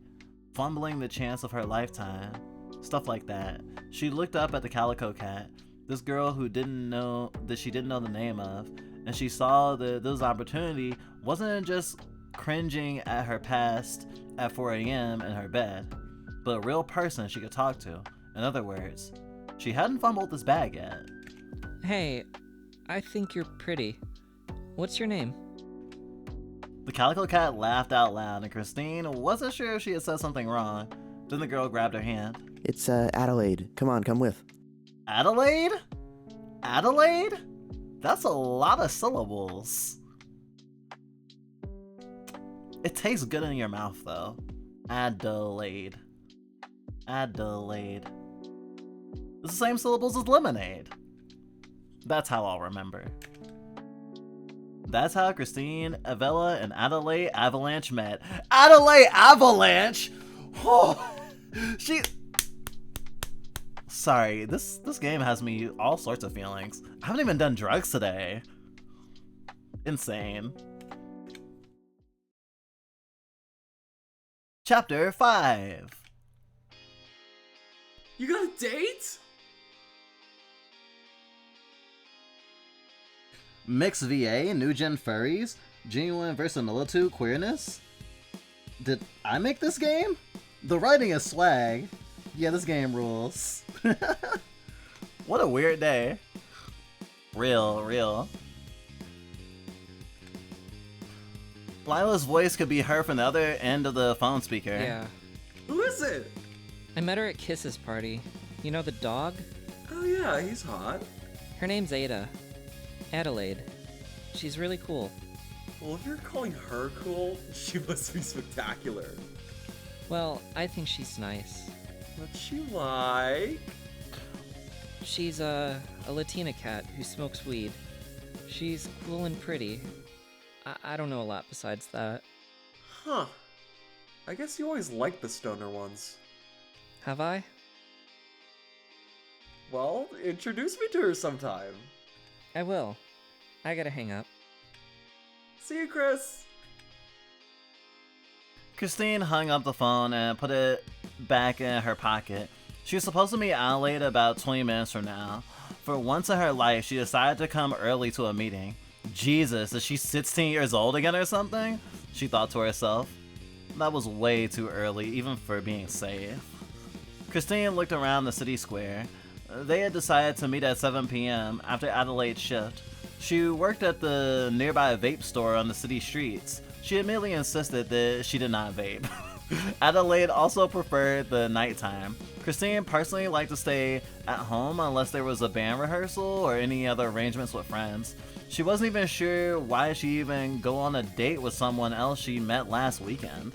fumbling the chance of her lifetime, stuff like that. She looked up at the calico cat, this girl who she didn't know the name of, and she saw that this opportunity wasn't just cringing at her past at 4 a.m. in her bed, but a real person she could talk to. In other words, she hadn't fumbled this bag yet. Hey, I think you're pretty. What's your name? The Calico Cat laughed out loud, and Christine wasn't sure if she had said something wrong. Then the girl grabbed her hand. It's Adelaide. Come on, come with. Adelaide? Adelaide? That's a lot of syllables. It tastes good in your mouth, though. Adelaide. Adelaide. It's the same syllables as lemonade. That's how I'll remember. That's how Christine, Avella, and Adelaide Avalanche met. Adelaide Avalanche? Oh, Sorry, this game has me all sorts of feelings. I haven't even done drugs today. Insane. Chapter 5. You got a date? Mixed VA, new gen furries, genuine verisimilitude queerness? Did I make this game? The writing is swag. Yeah, this game rules. What a weird day. Real. Lila's voice could be heard from the other end of the phone speaker. Yeah. Who is it? I met her at Kiss's party. You know the dog? Oh yeah, he's hot. Her name's Ada. Adelaide. She's really cool. Well, if you're calling her cool, she must be spectacular. Well, I think she's nice. What's she like? She's a Latina cat who smokes weed. She's cool and pretty. I don't know a lot besides that. Huh. I guess you always liked the stoner ones. Have I? Well, introduce me to her sometime. I will. I gotta hang up. See you, Chris. Christine hung up the phone and put it back in her pocket. She was supposed to meet Adelaide about 20 minutes from now. For once in her life, she decided to come early to a meeting. Jesus, is she 16 years old again or something? She thought to herself. That was way too early, even for being safe. Christine looked around the city square. They had decided to meet at 7 p.m. after Adelaide's shift. She worked at the nearby vape store on the city streets. She immediately insisted that she did not vape. Adelaide also preferred the nighttime. Christine personally liked to stay at home unless there was a band rehearsal or any other arrangements with friends. She wasn't even sure why she even go on a date with someone else she met last weekend.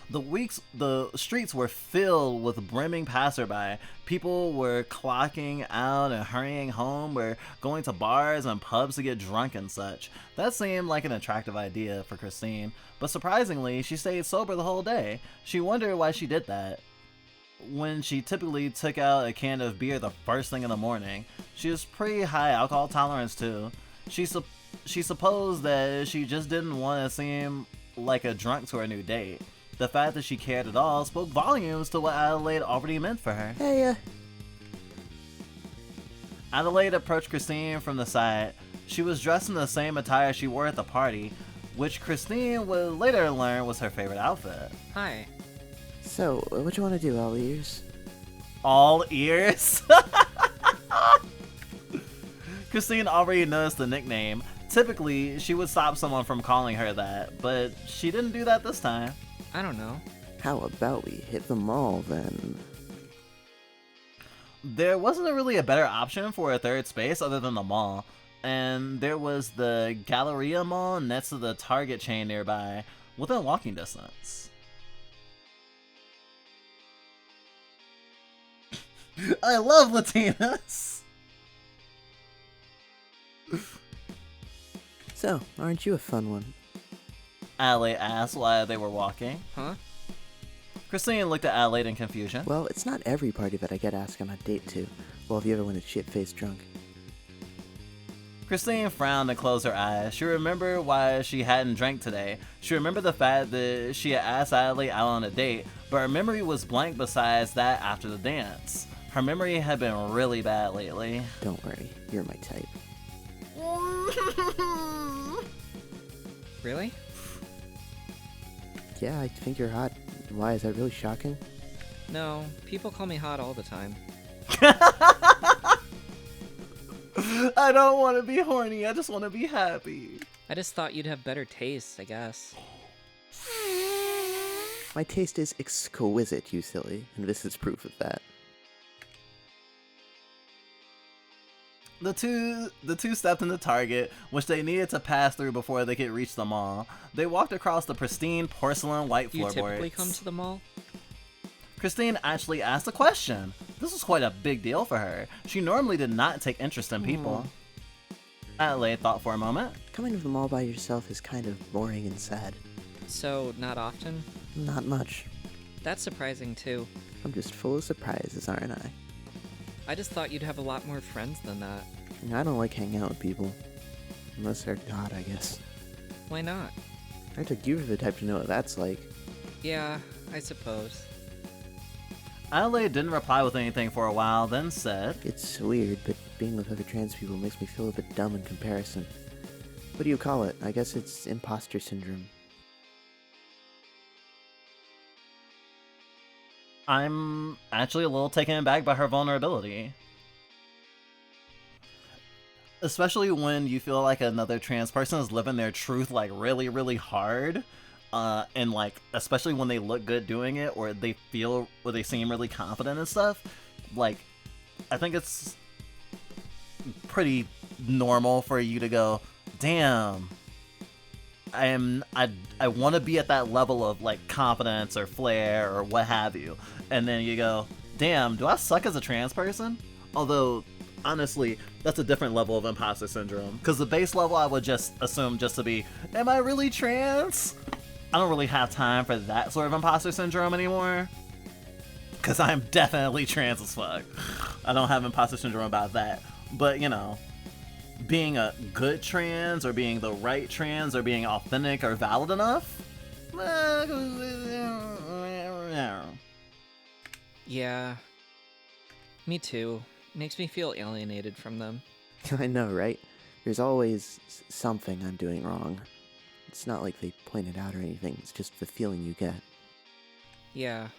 The streets were filled with brimming passerby. People were clocking out and hurrying home, or going to bars and pubs to get drunk and such. That seemed like an attractive idea for Christine, but surprisingly, she stayed sober the whole day. She wondered why she did that. When she typically took out a can of beer the first thing in the morning, she was pretty high alcohol tolerance too. She supposed that she just didn't want to seem like a drunk to her new date. The fact that she cared at all spoke volumes to what Adelaide already meant for her. Hey, Adelaide approached Christine from the side. She was dressed in the same attire she wore at the party, which Christine would later learn was her favorite outfit. Hi. so, what you want to do, all ears? All ears? Christine already noticed the nickname. Typically, she would stop someone from calling her that, but she didn't do that this time. I don't know. How about we hit the mall, then? There wasn't really a better option for a third space other than the mall, and there was the Galleria Mall next to the Target chain nearby, within walking distance. I love Latinas! So, aren't you a fun one? Adelaide asked while they were walking. Huh? Christine looked at Adelaide in confusion. Well, it's not every party that I get asked on a date to. Well, if you ever went to shit-faced drunk. Christine frowned and closed her eyes. She remembered why she hadn't drank today. She remembered the fact that she had asked Adelaide out on a date, but her memory was blank besides that after the dance. Her memory had been really bad lately. Don't worry, you're my type. Really? Yeah, I think you're hot. Why, is that really shocking? No, people call me hot all the time. I don't want to be horny. I just want to be happy. I just thought you'd have better taste, I guess. My taste is exquisite, you silly, and this is proof of that. The two stepped into Target, which they needed to pass through before they could reach the mall. They walked across the pristine porcelain white Do you floorboards. typically come to the mall? Christine actually asked a question. This was quite a big deal for her. She normally did not take interest in people. Adelaide thought for a moment. Coming to the mall by yourself is kind of boring and sad. So, not often? Not much. That's surprising too. I'm just full of surprises, aren't I? I just thought you'd have a lot more friends than that. I don't like hanging out with people. Unless they're hot, I guess. Why not? I took you for the type to know what that's like. Yeah, I suppose. Adelaide didn't reply with anything for a while, then said, It's weird, but being with other trans people makes me feel a bit dumb in comparison. What do you call it? I guess it's imposter syndrome. I'm actually a little taken aback by her vulnerability. Especially when you feel like another trans person is living their truth like really, really hard. And like, especially when they look good doing it, or they feel, or they seem really confident and stuff. Like, I think it's pretty normal for you to go, damn, I want to be at that level of like confidence or flair or what have you, and then you go, damn, do I suck as a trans person? Although honestly, that's a different level of imposter syndrome, because the base level I would just assume just to be, am I really trans? I don't really have time for that sort of imposter syndrome anymore, because I'm definitely trans as fuck. I don't have imposter syndrome about that, but you know, being a good trans, or being the right trans, or being authentic or valid enough? Yeah. Me too. Makes me feel alienated from them. I know, right? There's always something I'm doing wrong. It's not like they point it out or anything, it's just the feeling you get. Yeah.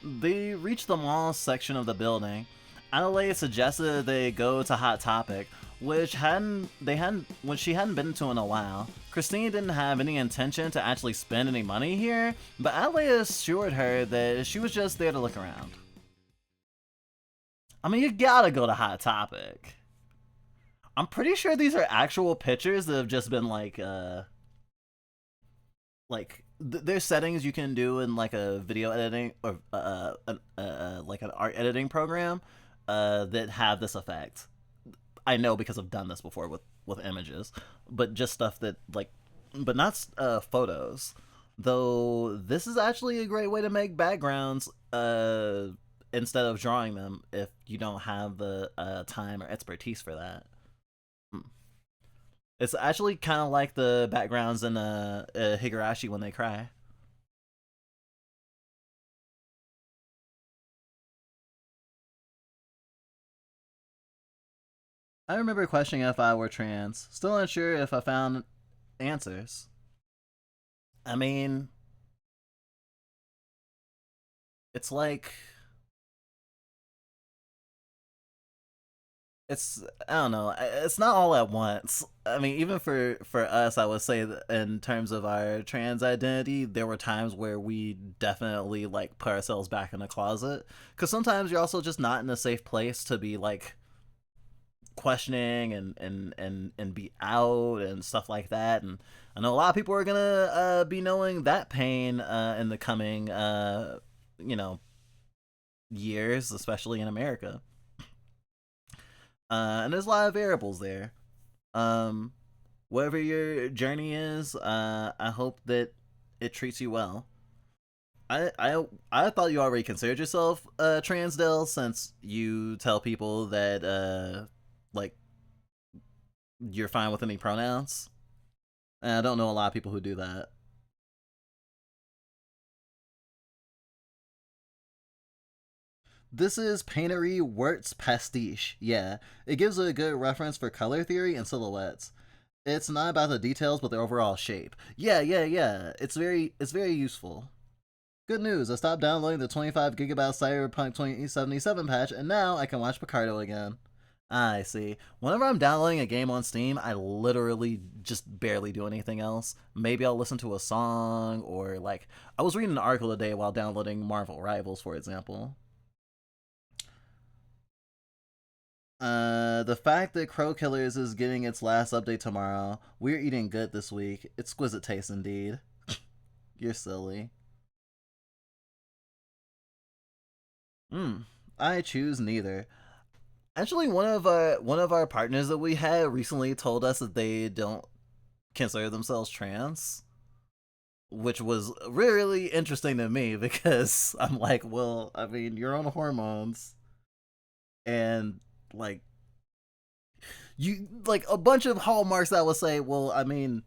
They reached the mall section of the building. Adelaide suggested they go to Hot Topic, which she hadn't been to in a while. Christine didn't have any intention to actually spend any money here, but Adelaide assured her that she was just there to look around. I mean, you gotta go to Hot Topic. I'm pretty sure these are actual pictures that have just been there's settings you can do in like a video editing or like an art editing program that have this effect. I know because I've done this before with images, but just stuff that like, but not photos. Though this is actually a great way to make backgrounds instead of drawing them if you don't have the time or expertise for that. It's actually kind of like the backgrounds in Higurashi when they cry. I remember questioning if I were trans, still unsure if I found answers. I mean, it's like, I don't know, it's not all at once. I mean, even for us, I would say that in terms of our trans identity, there were times where we definitely like put ourselves back in the closet, because sometimes you're also just not in a safe place to be like questioning and be out and stuff like that. And I know a lot of people are gonna be knowing that pain in the coming years, especially in America. And there's a lot of variables there. Whatever your journey is, I hope that it treats you well. I thought you already considered yourself transdel, since you tell people that like you're fine with any pronouns. And I don't know a lot of people who do that. This is Paintery Wirtz Pastiche. Yeah, it gives a good reference for color theory and silhouettes. It's not about the details, but the overall shape. Yeah. It's very useful. Good news, I stopped downloading the 25 gigabyte Cyberpunk 2077 patch, and now I can watch Picardo again. I see. Whenever I'm downloading a game on Steam, I literally just barely do anything else. Maybe I'll listen to a song, or like, I was reading an article today while downloading Marvel Rivals, for example. The fact that Crow Killers is getting its last update tomorrow. We're eating good this week. Exquisite taste indeed. You're silly. I choose neither. Actually, one of our partners that we had recently told us that they don't consider themselves trans, which was really interesting to me because I'm like, well, I mean, you're on hormones, and like, you like a bunch of hallmarks that would say, well, I mean,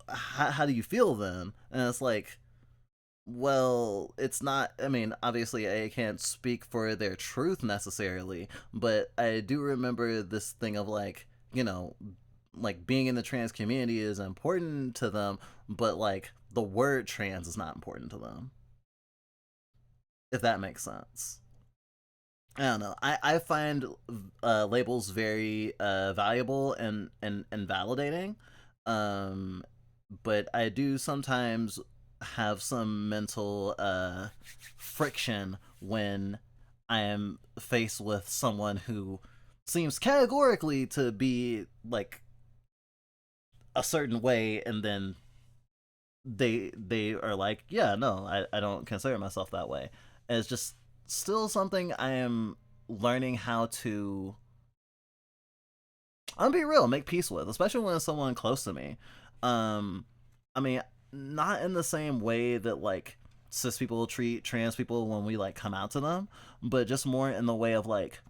how do you feel then? And it's like, well, it's not, I mean, obviously I can't speak for their truth necessarily, but I do remember this thing of like, you know, like being in the trans community is important to them, but like the word trans is not important to them, if that makes sense. I don't know. I find labels very valuable and validating, but I do sometimes have some mental friction when I am faced with someone who seems categorically to be like a certain way, and then they are like, yeah, no, I don't consider myself that way. And it's just still something I am learning how to, I'm gonna be real, make peace with, especially when it's someone close to me. I mean, not in the same way that like cis people treat trans people when we like come out to them, but just more in the way of like,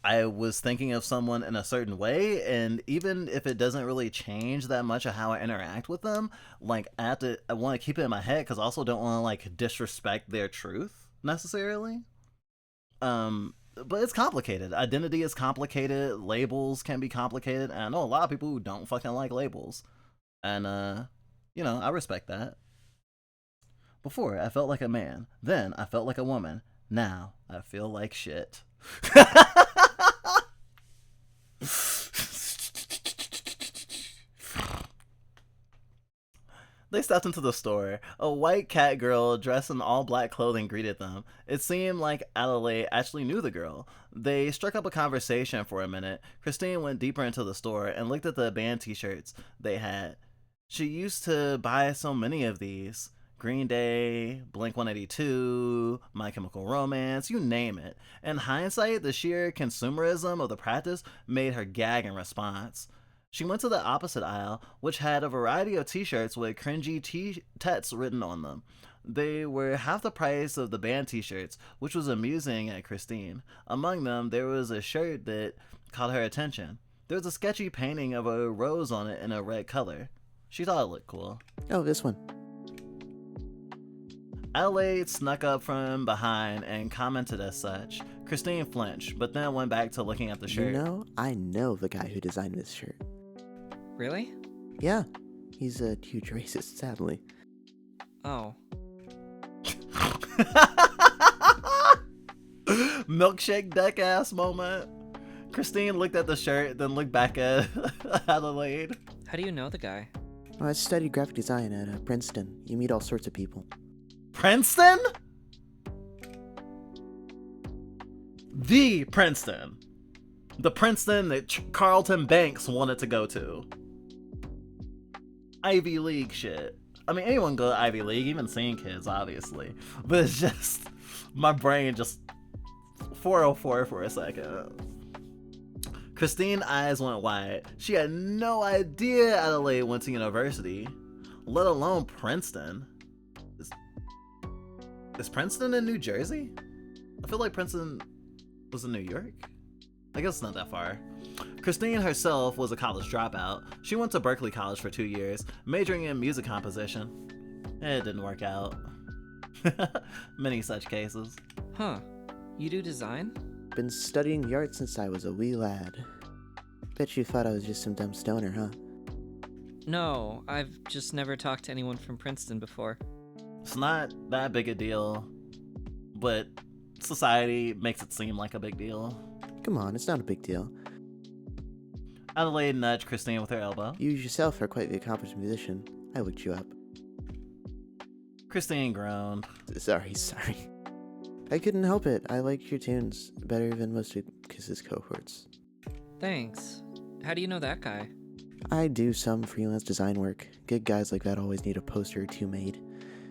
I was thinking of someone in a certain way, and even if it doesn't really change that much of how I interact with them, like I want to keep it in my head because I also don't want to like disrespect their truth necessarily. But it's complicated. Identity is complicated. Labels can be complicated, and I know a lot of people who don't fucking like labels, and you know, I respect that. Before I felt like a man, then I felt like a woman. Now I feel like shit. They stepped into the store. A white cat girl dressed in all black clothing greeted them. It seemed like Adelaide actually knew the girl. They struck up a conversation for a minute. Christine went deeper into the store and looked at the band t-shirts they had. She used to buy so many of these. Green Day, Blink 182, My Chemical Romance, you name it. In hindsight, the sheer consumerism of the practice made her gag in response. She went to the opposite aisle, which had a variety of t-shirts with cringy tets written on them. They were half the price of the band t-shirts, which was amusing at Christine. Among them, there was a shirt that caught her attention. There was a sketchy painting of a rose on it in a red color. She thought it looked cool. Oh, this one. Adelaide snuck up from behind and commented as such. Christine flinched, but then went back to looking at the shirt. You know, I know the guy who designed this shirt. Really? Yeah, he's a huge racist, sadly. Oh. Milkshake deck ass moment. Christine looked at the shirt, then looked back at Adelaide. How do you know the guy? I studied graphic design at Princeton. You meet all sorts of people. Princeton? The Princeton. The Princeton that Carlton Banks wanted to go to. Ivy League shit. I mean, anyone can go to Ivy League, even seeing kids, obviously. But it's just, my brain just 404 for a second. Christine's eyes went wide. She had no idea Adelaide went to university, let alone Princeton. Is Princeton in New Jersey? I feel like Princeton was in New York. I guess it's not that far. Christine herself was a college dropout. She went to Berkeley College for 2 years, majoring in music composition. It didn't work out. Many such cases. Huh. You do design? Been studying the art since I was a wee lad. Bet you thought I was just some dumb stoner, huh? No, I've just never talked to anyone from Princeton before. It's not that big a deal, but society makes it seem like a big deal. Come on, it's not a big deal. Adelaide nudged Christine with her elbow. You yourself are quite the accomplished musician. I looked you up. Christine groaned. Sorry. I couldn't help it. I liked your tunes better than most of Kiss's cohorts. Thanks. How do you know that guy? I do some freelance design work. Good guys like that always need a poster or two made.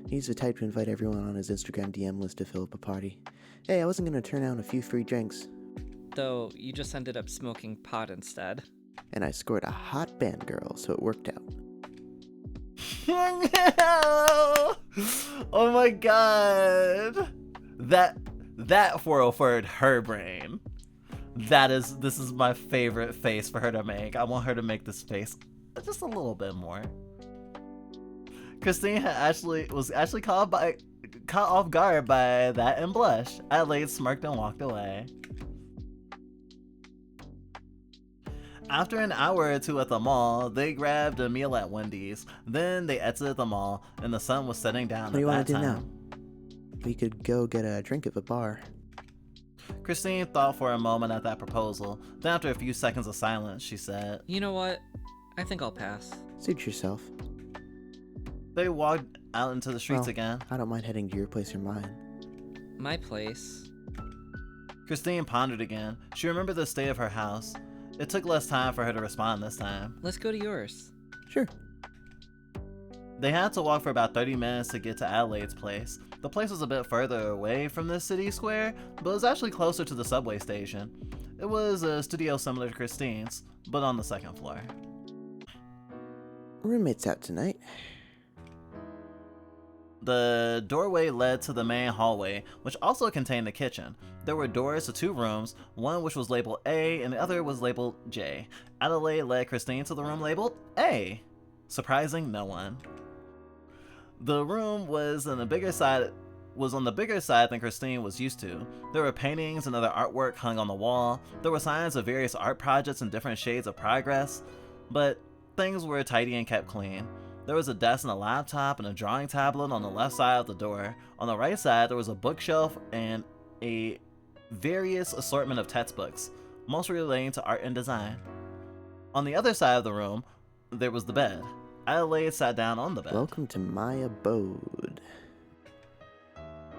He's the type to invite everyone on his Instagram DM list to fill up a party. Hey, I wasn't gonna turn down a few free drinks. Though you just ended up smoking pot instead. And I scored a hot band girl, so it worked out. Oh my god. That 404'd her brain. This is my favorite face for her to make. I want her to make this face just a little bit more. Christine was actually caught off guard by that and blushed. Adelaide smirked and walked away. After an hour or two at the mall, they grabbed a meal at Wendy's. Then they exited the mall, and the sun was setting down. What do you want want to to do now? We could go get a drink at the bar. Christine thought for a moment at that proposal. Then after a few seconds of silence, she said, You know what? I think I'll pass. Suit yourself. They walked out into the streets Well, again. I don't mind heading to your place or mine. My place. Christine pondered again. She remembered the state of her house. It took less time for her to respond this time. Let's go to yours. Sure. They had to walk for about 30 minutes to get to Adelaide's place. The place was a bit further away from the city square, but it was actually closer to the subway station. It was a studio similar to Christine's, but on the second floor. Roommate's out tonight. The doorway led to the main hallway, which also contained the kitchen. There were doors to two rooms, one which was labeled A and the other was labeled J. Adelaide led Christine to the room labeled A, surprising no one. The room was on the bigger side than Christine was used to. There were paintings and other artwork hung on the wall. There were signs of various art projects in different shades of progress, but things were tidy and kept clean. There was a desk and a laptop and a drawing tablet on the left side of the door. On the right side, there was a bookshelf and a various assortment of textbooks, mostly relating to art and design. On the other side of the room, there was the bed. Adelaide sat down on the bed. Welcome to my abode.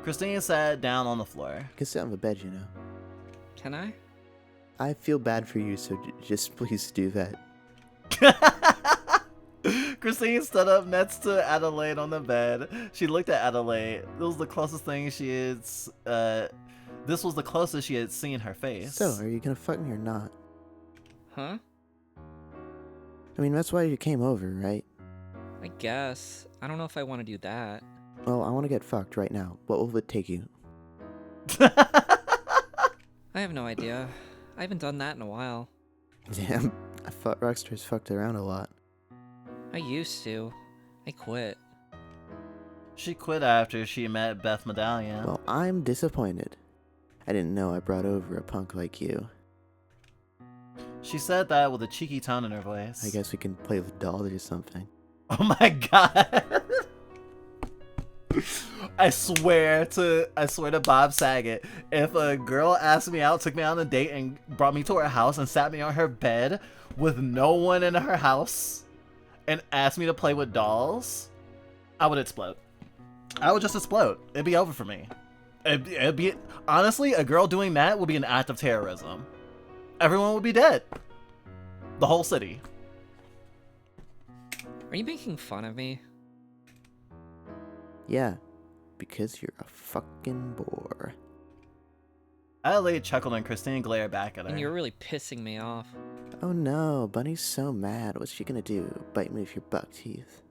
Christine sat down on the floor. You can sit on the bed, you know. Can I? I feel bad for you, so just please do that. Christine stood up next to Adelaide on the bed. She looked at Adelaide. This was the closest she had seen her face. So, are you gonna fuck me or not? Huh? I mean, that's why you came over, right? I guess. I don't know if I want to do that. Well, I want to get fucked right now. What will it take you? I have no idea. I haven't done that in a while. Damn, I thought rockstars fucked around a lot. I used to. I quit. She quit after she met Beth Medallion. Well, I'm disappointed. I didn't know I brought over a punk like you. She said that with a cheeky tone in her voice. I guess we can play with dolls or something. Oh my god. I swear to Bob Saget, if a girl asked me out, took me on a date, and brought me to her house and sat me on her bed with no one in her house and asked me to play with dolls, I would explode. I would just explode. It'd be over for me. It'd be honestly, a girl doing that would be an act of terrorism. Everyone would be dead. The whole city. Are you making fun of me? Yeah, because you're a fucking bore. Adelaide chuckled and Christine glared back at her. And you're really pissing me off. Oh no, Bunny's so mad. What's she gonna do? Bite me with your buck teeth?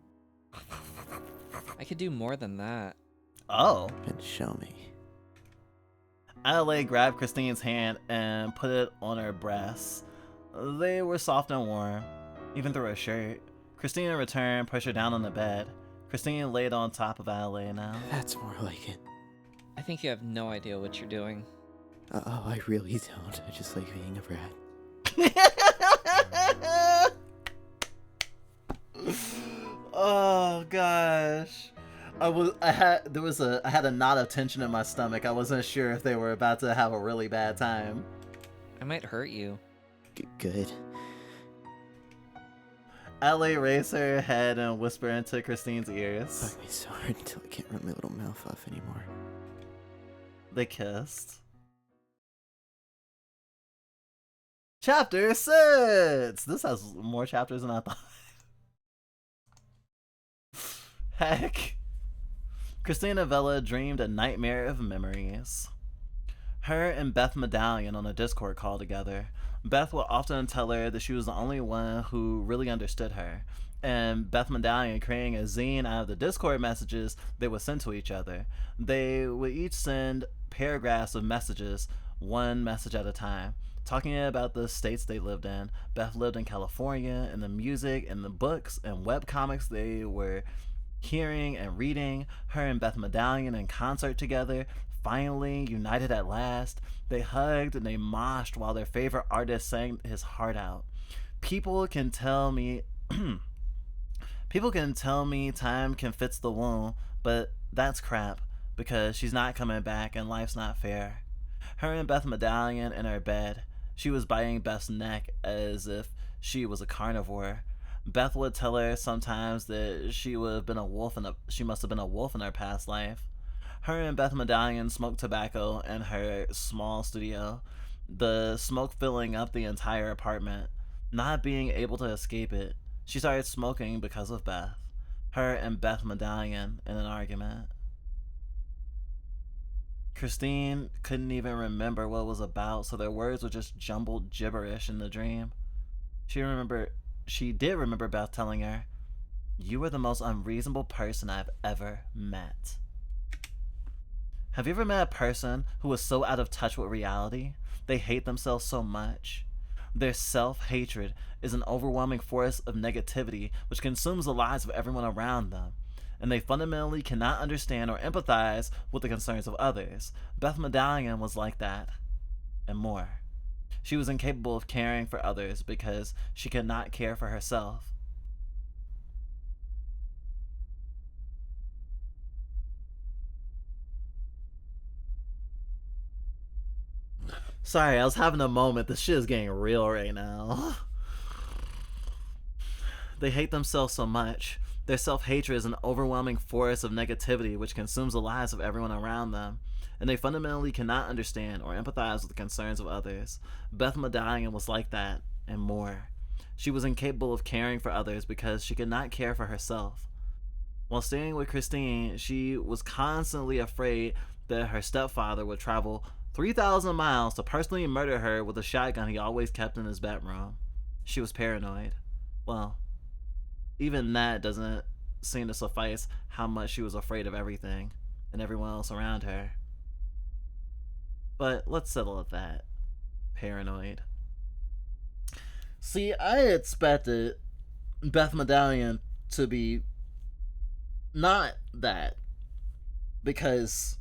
I could do more than that. Oh. Then show me. Adelaide grabbed Christine's hand and put it on her breasts. They were soft and warm, even through her shirt. Christine in return pushed her down on the bed. Christine laid on top of Ally now. That's more like it. I think you have no idea what you're doing. Oh, I really don't. I just like being a brat. Oh gosh. I had a knot of tension in my stomach. I wasn't sure if they were about to have a really bad time. I might hurt you. Good. Ally raised her head and whispered into Christine's ears. Fuck me so hard until I can't run my little mouth off anymore. They kissed. Chapter 6! This has more chapters than I thought. Heck. Christine and Vela dreamed a nightmare of memories. Her and Beth Medallion on a Discord call together. Beth would often tell her that she was the only one who really understood her, and Beth Medallion creating a zine out of the Discord messages they would send to each other. They would each send paragraphs of messages, one message at a time, talking about the states they lived in. Beth lived in California, and the music and the books and webcomics they were hearing and reading. Her and Beth Medallion in concert together, finally united at last. They hugged and they moshed while their favorite artist sang his heart out. People can tell me time can fix the wound, but that's crap, because she's not coming back and life's not fair. Her and Beth Medallion in her bed. She was biting Beth's neck as if she was a carnivore. Beth would tell her sometimes that she must have been a wolf in her past life. Her and Beth Medallion smoked tobacco in her small studio, the smoke filling up the entire apartment. Not being able to escape it, she started smoking because of Beth. Her and Beth Medallion in an argument. Christine couldn't even remember what it was about, so their words were just jumbled gibberish in the dream. She did remember Beth telling her, "You were the most unreasonable person I've ever met." Have you ever met a person who is so out of touch with reality? They hate themselves so much. Their self-hatred is an overwhelming force of negativity which consumes the lives of everyone around them, and they fundamentally cannot understand or empathize with the concerns of others. Beth Medallion was like that, and more. She was incapable of caring for others because she could not care for herself. Sorry, I was having a moment. This shit is getting real right now. They hate themselves so much. Their self-hatred is an overwhelming force of negativity which consumes the lives of everyone around them, and they fundamentally cannot understand or empathize with the concerns of others. Beth Medallion was like that, and more. She was incapable of caring for others because she could not care for herself. While staying with Christine, she was constantly afraid that her stepfather would travel 3,000 miles to personally murder her with a shotgun he always kept in his bedroom. She was paranoid. Well, even that doesn't seem to suffice how much she was afraid of everything and everyone else around her. But let's settle at that. Paranoid. See, I expected Beth Medallion to be not that, because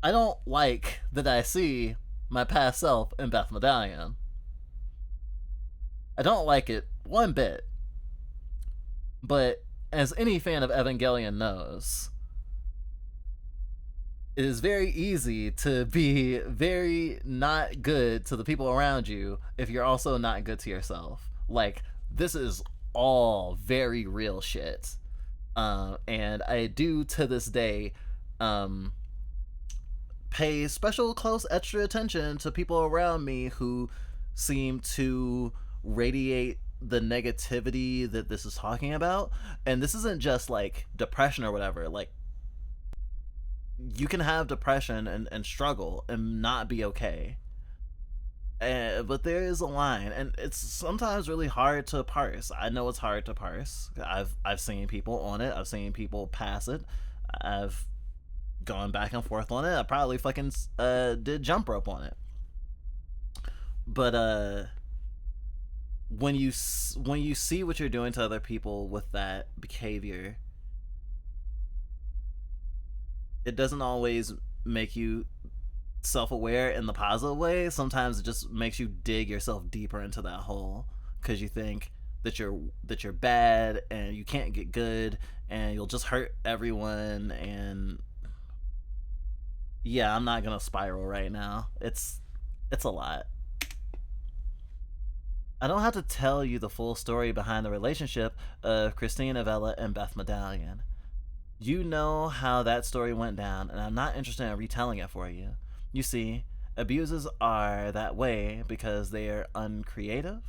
I don't like that I see my past self in Beth Medallion. I don't like it one bit. But as any fan of Evangelion knows, it is very easy to be very not good to the people around you if you're also not good to yourself. Like, this is all very real shit. And I do to this day pay special close extra attention to people around me who seem to radiate the negativity that this is talking about. And this isn't just like depression or whatever. Like, you can have depression and struggle and not be okay. But there is a line, and it's sometimes really hard to parse. I know it's hard to parse. I've seen people on it. I've seen people pass it. I've gone back and forth on it. I probably fucking did jump rope on it. But when you see what you're doing to other people with that behavior, it doesn't always make you self-aware in the positive way. Sometimes it just makes you dig yourself deeper into that hole because you think that you're bad and you can't get good and you'll just hurt everyone. And yeah, I'm not gonna spiral right now. It's a lot. I don't have to tell you the full story behind the relationship of Christine Avella and Beth Medallion. You know how that story went down, and I'm not interested in retelling it for you. You see, abuses are that way because they are uncreative.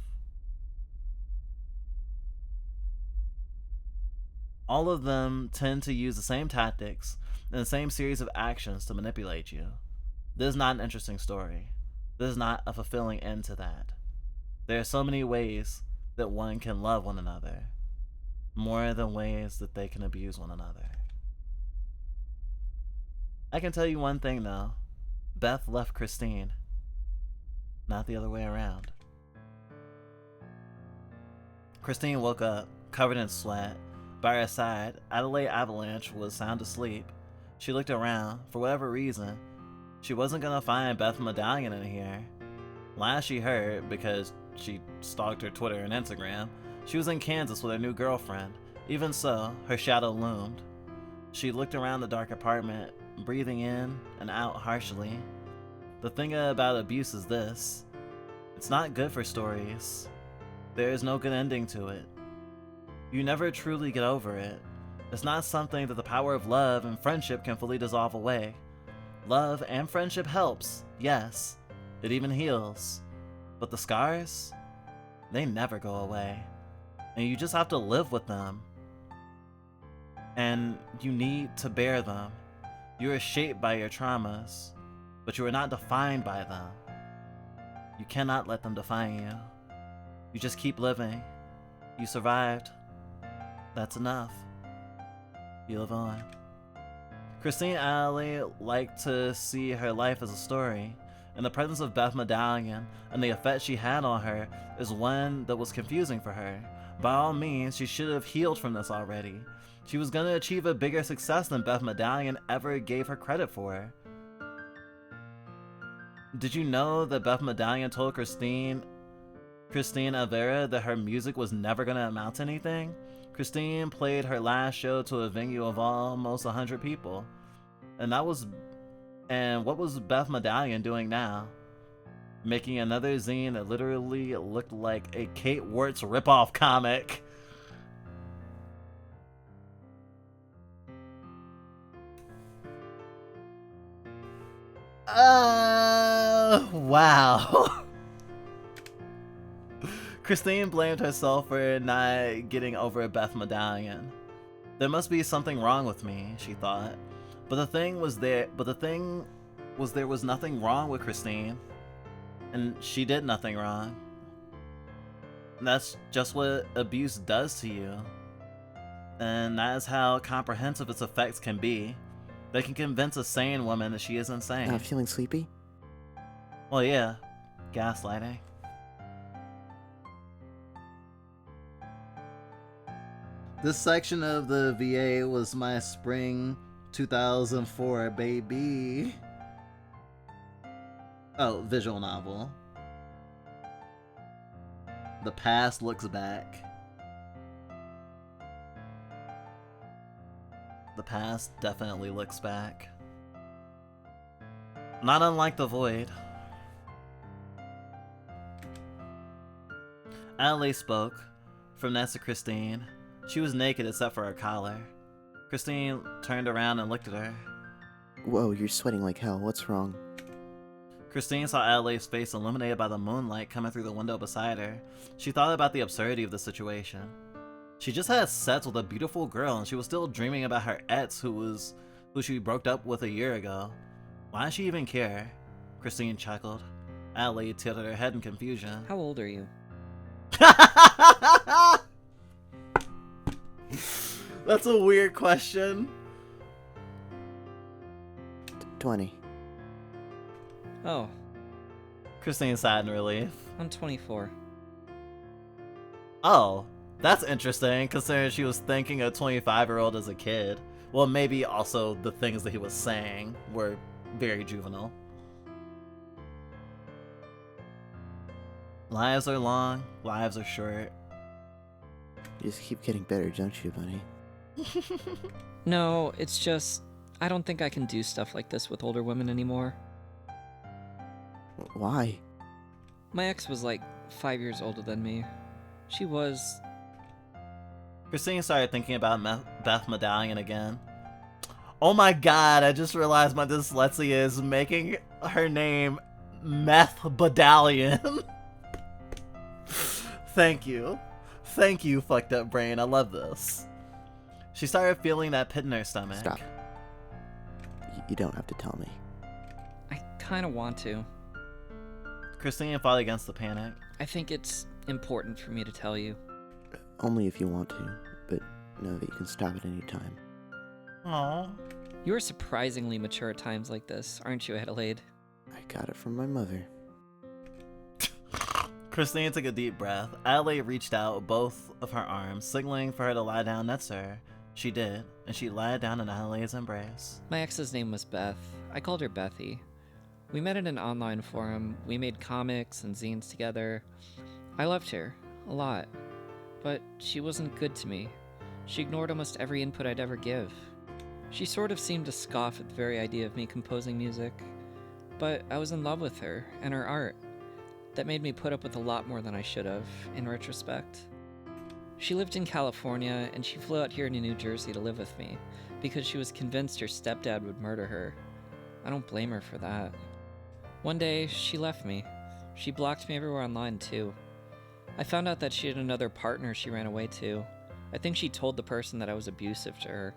All of them tend to use the same tactics and the same series of actions to manipulate you. This is not an interesting story. This is not a fulfilling end to that. There are so many ways that one can love one another, more than ways that they can abuse one another. I can tell you one thing though. Beth left Christine, not the other way around. Christine woke up, covered in sweat. By her side, Adelaide Avalanche was sound asleep. She looked around. For whatever reason, she wasn't gonna find Beth Medallion in here. Last she heard, because she stalked her Twitter and Instagram, she was in Kansas with her new girlfriend. Even so, her shadow loomed. She looked around the dark apartment, breathing in and out harshly. The thing about abuse is this: it's not good for stories. There is no good ending to it. You never truly get over it. It's not something that the power of love and friendship can fully dissolve away. Love and friendship helps, yes. It even heals. But the scars? They never go away. And you just have to live with them. And you need to bear them. You are shaped by your traumas, but you are not defined by them. You cannot let them define you. You just keep living. You survived. That's enough. You live on. Christine Alley liked to see her life as a story, and the presence of Beth Medallion and the effect she had on her is one that was confusing for her. By all means, she should have healed from this already. She was going to achieve a bigger success than Beth Medallion ever gave her credit for. Did you know that Beth Medallion told Christine Avera that her music was never going to amount to anything? Christine played her last show to a venue of almost 100 people. And what was Beth Medallion doing now? Making another zine that literally looked like a Kate Wertz ripoff comic. Wow. Christine blamed herself for not getting over Beth Medallion. There must be something wrong with me, she thought. But the thing was there was nothing wrong with Christine. And she did nothing wrong. And that's just what abuse does to you. And that is how comprehensive its effects can be. They can convince a sane woman that she is insane. Feeling sleepy? Well, yeah. Gaslighting. This section of the VA was my spring 2004 baby. Oh, visual novel. The past looks back. The past definitely looks back. Not unlike the void. Adelaide spoke. From next to Christine. She was naked except for her collar. Christine turned around and looked at her. Whoa, you're sweating like hell. What's wrong? Christine saw Adelaide's face illuminated by the moonlight coming through the window beside her. She thought about the absurdity of the situation. She just had sex with a beautiful girl and she was still dreaming about her ex who she broke up with a year ago. Why does she even care? Christine chuckled. Adelaide tilted her head in confusion. How old are you? That's a weird question. 20. Oh, Christine sighed in relief. I'm 24. Oh, that's interesting, considering she was thinking a 25-year-old as a kid. Well, maybe also the things that he was saying were very juvenile. Lives are long, lives are short. You just keep getting better, don't you, buddy? No, it's just I don't think I can do stuff like this with older women anymore. Why? My ex was like 5 years older than me. She was. Christine started thinking about Beth Medallion again. Oh my god, I just realized my dyslexia is making her name Meth Medallion. Thank you. Thank you, fucked up brain. I love this. She started feeling that pit in her stomach. Stop. You don't have to tell me. I kind of want to. Christine fought against the panic. I think it's important for me to tell you. Only if you want to, but know that you can stop at any time. Aww. You're surprisingly mature at times like this, aren't you, Adelaide? I got it from my mother. Christine took a deep breath. Adelaide reached out both of her arms, signaling for her to lie down next to her. She did, and she lied down in Adelaide's embrace. My ex's name was Beth. I called her Bethy. We met in an online forum. We made comics and zines together. I loved her, a lot. But she wasn't good to me. She ignored almost every input I'd ever give. She sort of seemed to scoff at the very idea of me composing music. But I was in love with her and her art. That made me put up with a lot more than I should have, in retrospect. She lived in California, and she flew out here to New Jersey to live with me, because she was convinced her stepdad would murder her. I don't blame her for that. One day, she left me. She blocked me everywhere online, too. I found out that she had another partner she ran away to. I think she told the person that I was abusive to her.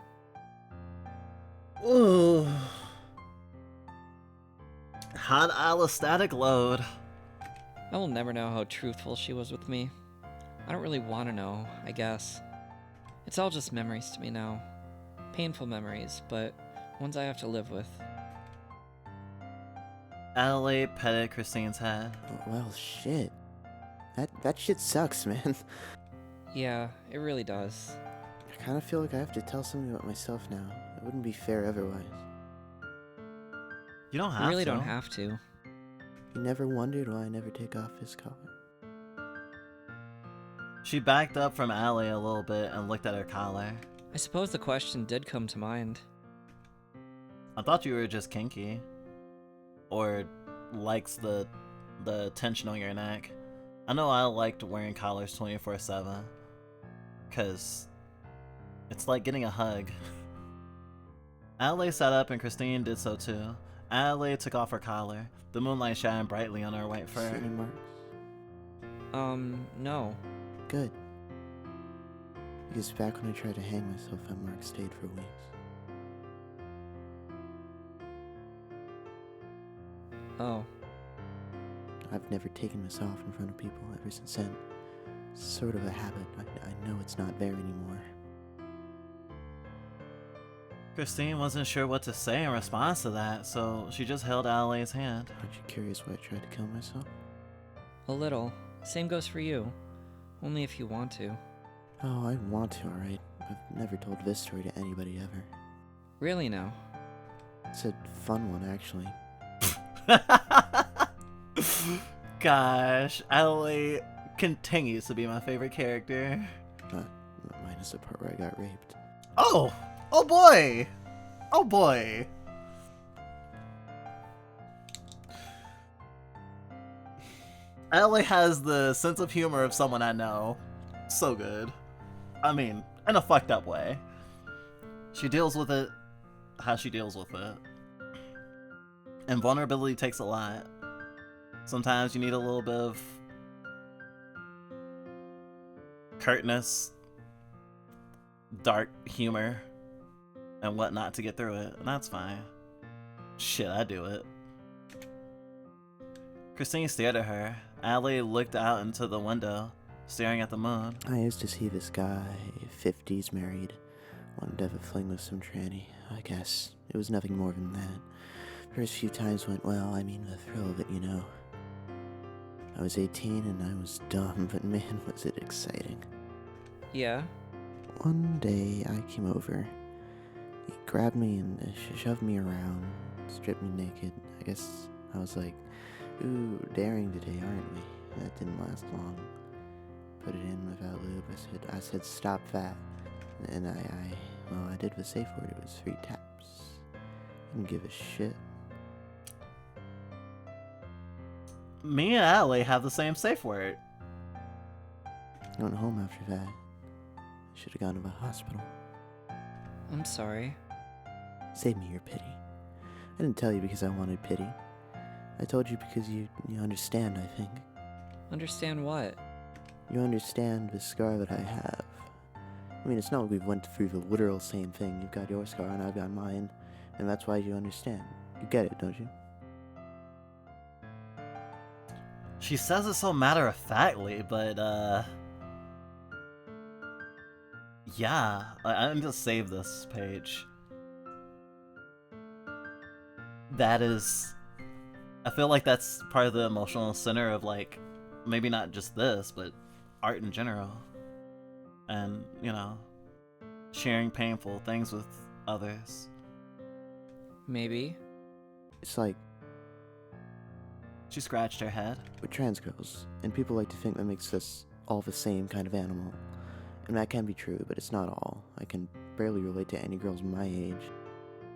Ooh. Hot allostatic load. I will never know how truthful she was with me. I don't really want to know, I guess. It's all just memories to me now. Painful memories, but ones I have to live with. Adelaide petted Christine's head. Well, shit. That shit sucks, man. Yeah, it really does. I kind of feel like I have to tell something about myself now. It wouldn't be fair otherwise. You don't have You really to. don't have to. You never wondered why I never take off his collar? She backed up from Adelaide a little bit and looked at her collar. I suppose the question did come to mind. I thought you were just kinky. Or likes the tension on your neck. I know I liked wearing collars 24/7. Cause it's like getting a hug. Adelaide sat up and Christine did so too. Adelaide took off her collar. The moonlight shined brightly on her white fur. See any marks? No. Good. Because back when I tried to hang myself, that mark stayed for weeks. Oh. I've never taken this off in front of people ever since then. It's sort of a habit. I know it's not there anymore. Christine wasn't sure what to say in response to that, so she just held Adelaide's hand. Aren't you curious why I tried to kill myself? A little. Same goes for you. Only if you want to. Oh, I want to, alright. I've never told this story to anybody ever. Really now? It's a fun one, actually. Gosh, Adelaide continues to be my favorite character. Minus the part where I got raped. Oh! Oh boy! Oh boy! Adelaide has the sense of humor of someone I know. So good. I mean, in a fucked up way. She deals with it how she deals with it. And vulnerability takes a lot. Sometimes you need a little bit of curtness, dark humor, and whatnot to get through it, and that's fine. Shit, I do it. Christine stared at her. Adelaide looked out into the window, staring at the moon. I used to see this guy, 50s, married, wanted to have a fling with some tranny. I guess it was nothing more than that. First few times went well, I mean the thrill of it, you know. I was 18 and I was dumb, but man, was it exciting. Yeah? One day I came over, He grabbed me and shoved me around, stripped me naked. I guess I was like, ooh, daring today, aren't we? That didn't last long. Put it in without lube. I said stop fat. And I did the safe word. It was 3 taps. Didn't give a shit. Me and Allie have the same safe word. I went home after that. I should have gone to the hospital. I'm sorry. Save me your pity. I didn't tell you because I wanted pity. I told you because you understand, I think. Understand what? You understand the scar that I have. I mean, it's not like we've went through the literal same thing. You've got your scar and I've got mine. And that's why you understand. You get it, don't you? She says it so matter-of-factly, but, yeah, I need to save this page. That is... I feel like that's part of the emotional center of, like, maybe not just this, but art in general. And, you know, sharing painful things with others. Maybe. It's like She scratched her head. we're trans girls, and people like to think that makes us all the same kind of animal. And that can be true, but it's not all. I can barely relate to any girls my age.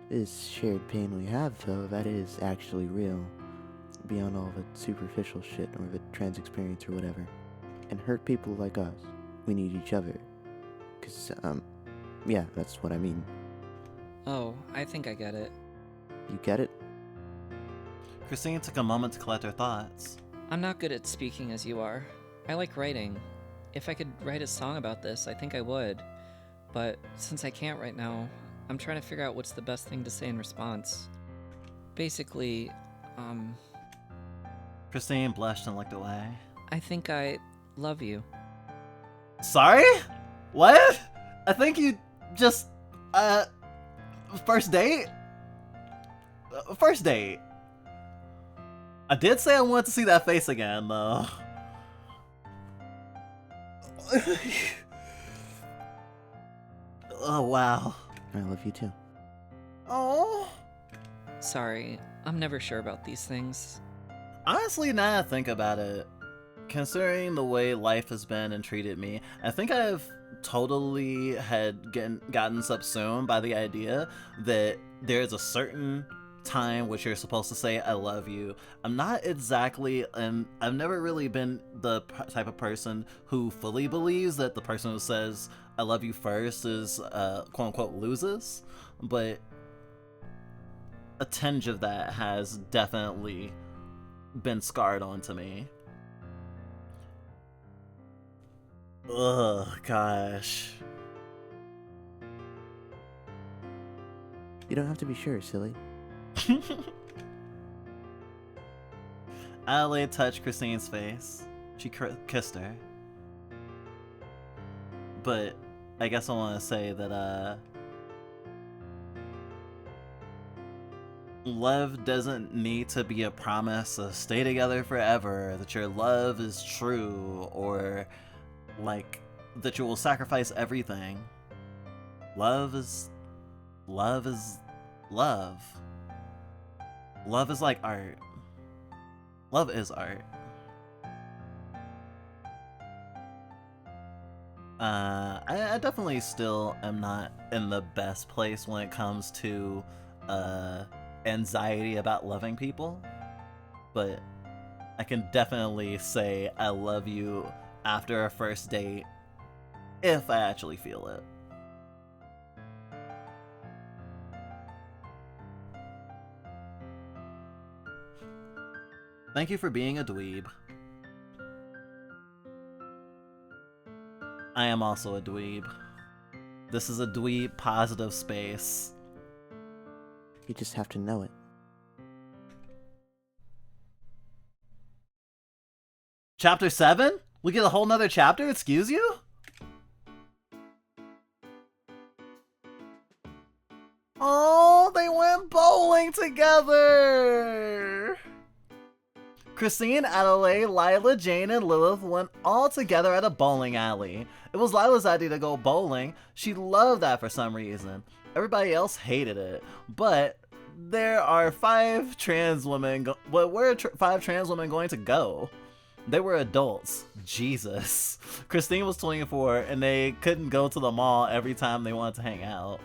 This shared pain we have, though, that is actually real. Beyond all the superficial shit or the trans experience or whatever. And hurt people like us, we need each other. 'Cause, yeah, that's what I mean. Oh, I think I get it. You get it? Christine took a moment to collect her thoughts. I'm not good at speaking as you are. I like writing. If I could write a song about this, I think I would. But since I can't right now, I'm trying to figure out what's the best thing to say in response. Basically, Christine blushed and looked away. I think I love you. Sorry? What? I think you just, first date? First date. I did say I wanted to see that face again, though. Oh, wow. I love you too. Oh. Sorry, I'm never sure about these things. Honestly, now that I think about it, considering the way life has been and treated me, I think I've totally gotten subsumed by the idea that there's a certain time which you're supposed to say I love you. I'm not exactly, and I've never really been the type of person who fully believes that the person who says I love you first is quote unquote loses, but a tinge of that has definitely been scarred onto me. Ugh, gosh. You don't have to be sure, silly. Adelaide touched Christine's face. She kissed her. But I guess I want to say that, love doesn't need to be a promise to stay together forever, that your love is true, or like that you will sacrifice everything. Love is love. Love is like art. Love is art. I definitely still am not in the best place when it comes to anxiety about loving people, but I can definitely say I love you after a first date if I actually feel it. Thank you for being a dweeb. I am also a dweeb. This is a dweeb positive space. You just have to know it. Chapter 7? We get a whole nother chapter? Excuse you? Oh, they went bowling together! Christine, Adelaide, Lila, Jane, and Lilith went all together at a bowling alley. It was Lila's idea to go bowling. She loved that for some reason. Everybody else hated it, but there are 5 trans women. Where are 5 trans women going to go? They were adults. Jesus. Christine was 24, and they couldn't go to the mall every time they wanted to hang out.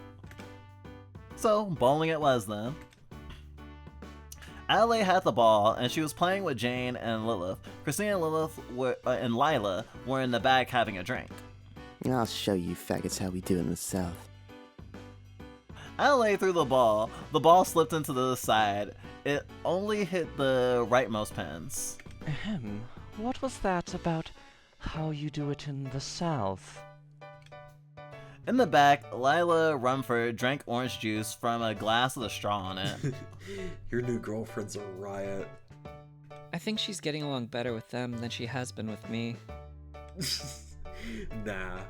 So, bowling it was then. Adelaide had the ball, and she was playing with Jane and Lilith. Christine and and Lila were in the back having a drink. I'll show you faggots how we do in the South. Adelaide threw the ball. The ball slipped into the side. It only hit the rightmost pins. Ahem. What was that about how you do it in the South? In the back, Lila Rumford drank orange juice from a glass with a straw on it. Your new girlfriend's a riot. I think she's getting along better with them than she has been with me. Nah.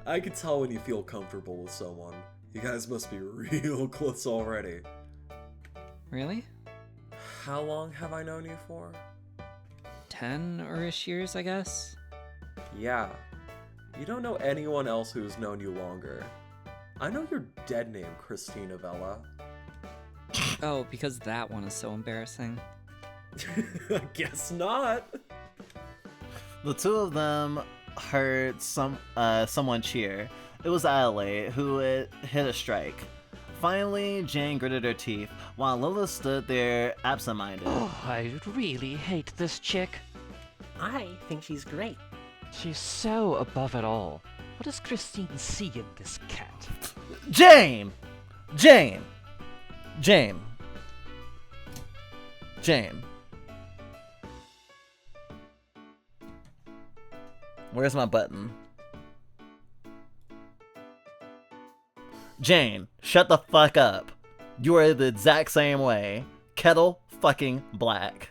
I can tell when you feel comfortable with someone. You guys must be real close already. Really? How long have I known you for? 10 or ish years, I guess? Yeah. You don't know anyone else who's known you longer. I know your dead name, Christina Vella. Oh, because that one is so embarrassing. I guess not. The two of them heard someone cheer. It was Adelaide, who had hit a strike. Finally, Jane gritted her teeth, while Lilith stood there absent-minded. Oh, I really hate this chick. I think she's great. She's so above it all. What does Christine see in this cat? Jane! Jane! Jane. Jane. Where's my button? Jane, shut the fuck up. You are the exact same way. Kettle fucking black.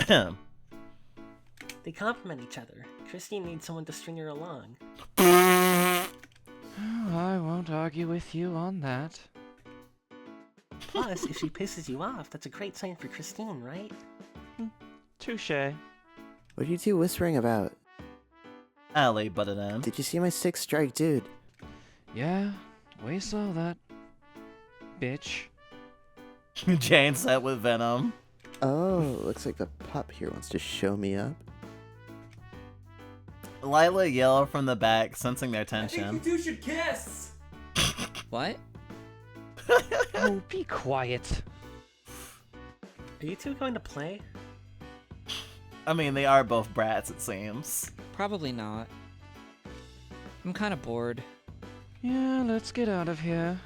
They complement each other. Christine needs someone to string her along. Oh, I won't argue with you on that. Plus, if she pisses you off, that's a great sign for Christine, right? Touché. What are you two whispering about? Allie butted in. Did you see my 6th strike, dude? Yeah, we saw that. Bitch. Jane said with venom. Oh, looks like the pup here wants to show me up. Lila yelled from the back, sensing their I think you tension. two should kiss! What? Oh, be quiet. Are you two going to play? I mean, they are both brats, it seems. Probably not. I'm kind of bored. Yeah, let's get out of here.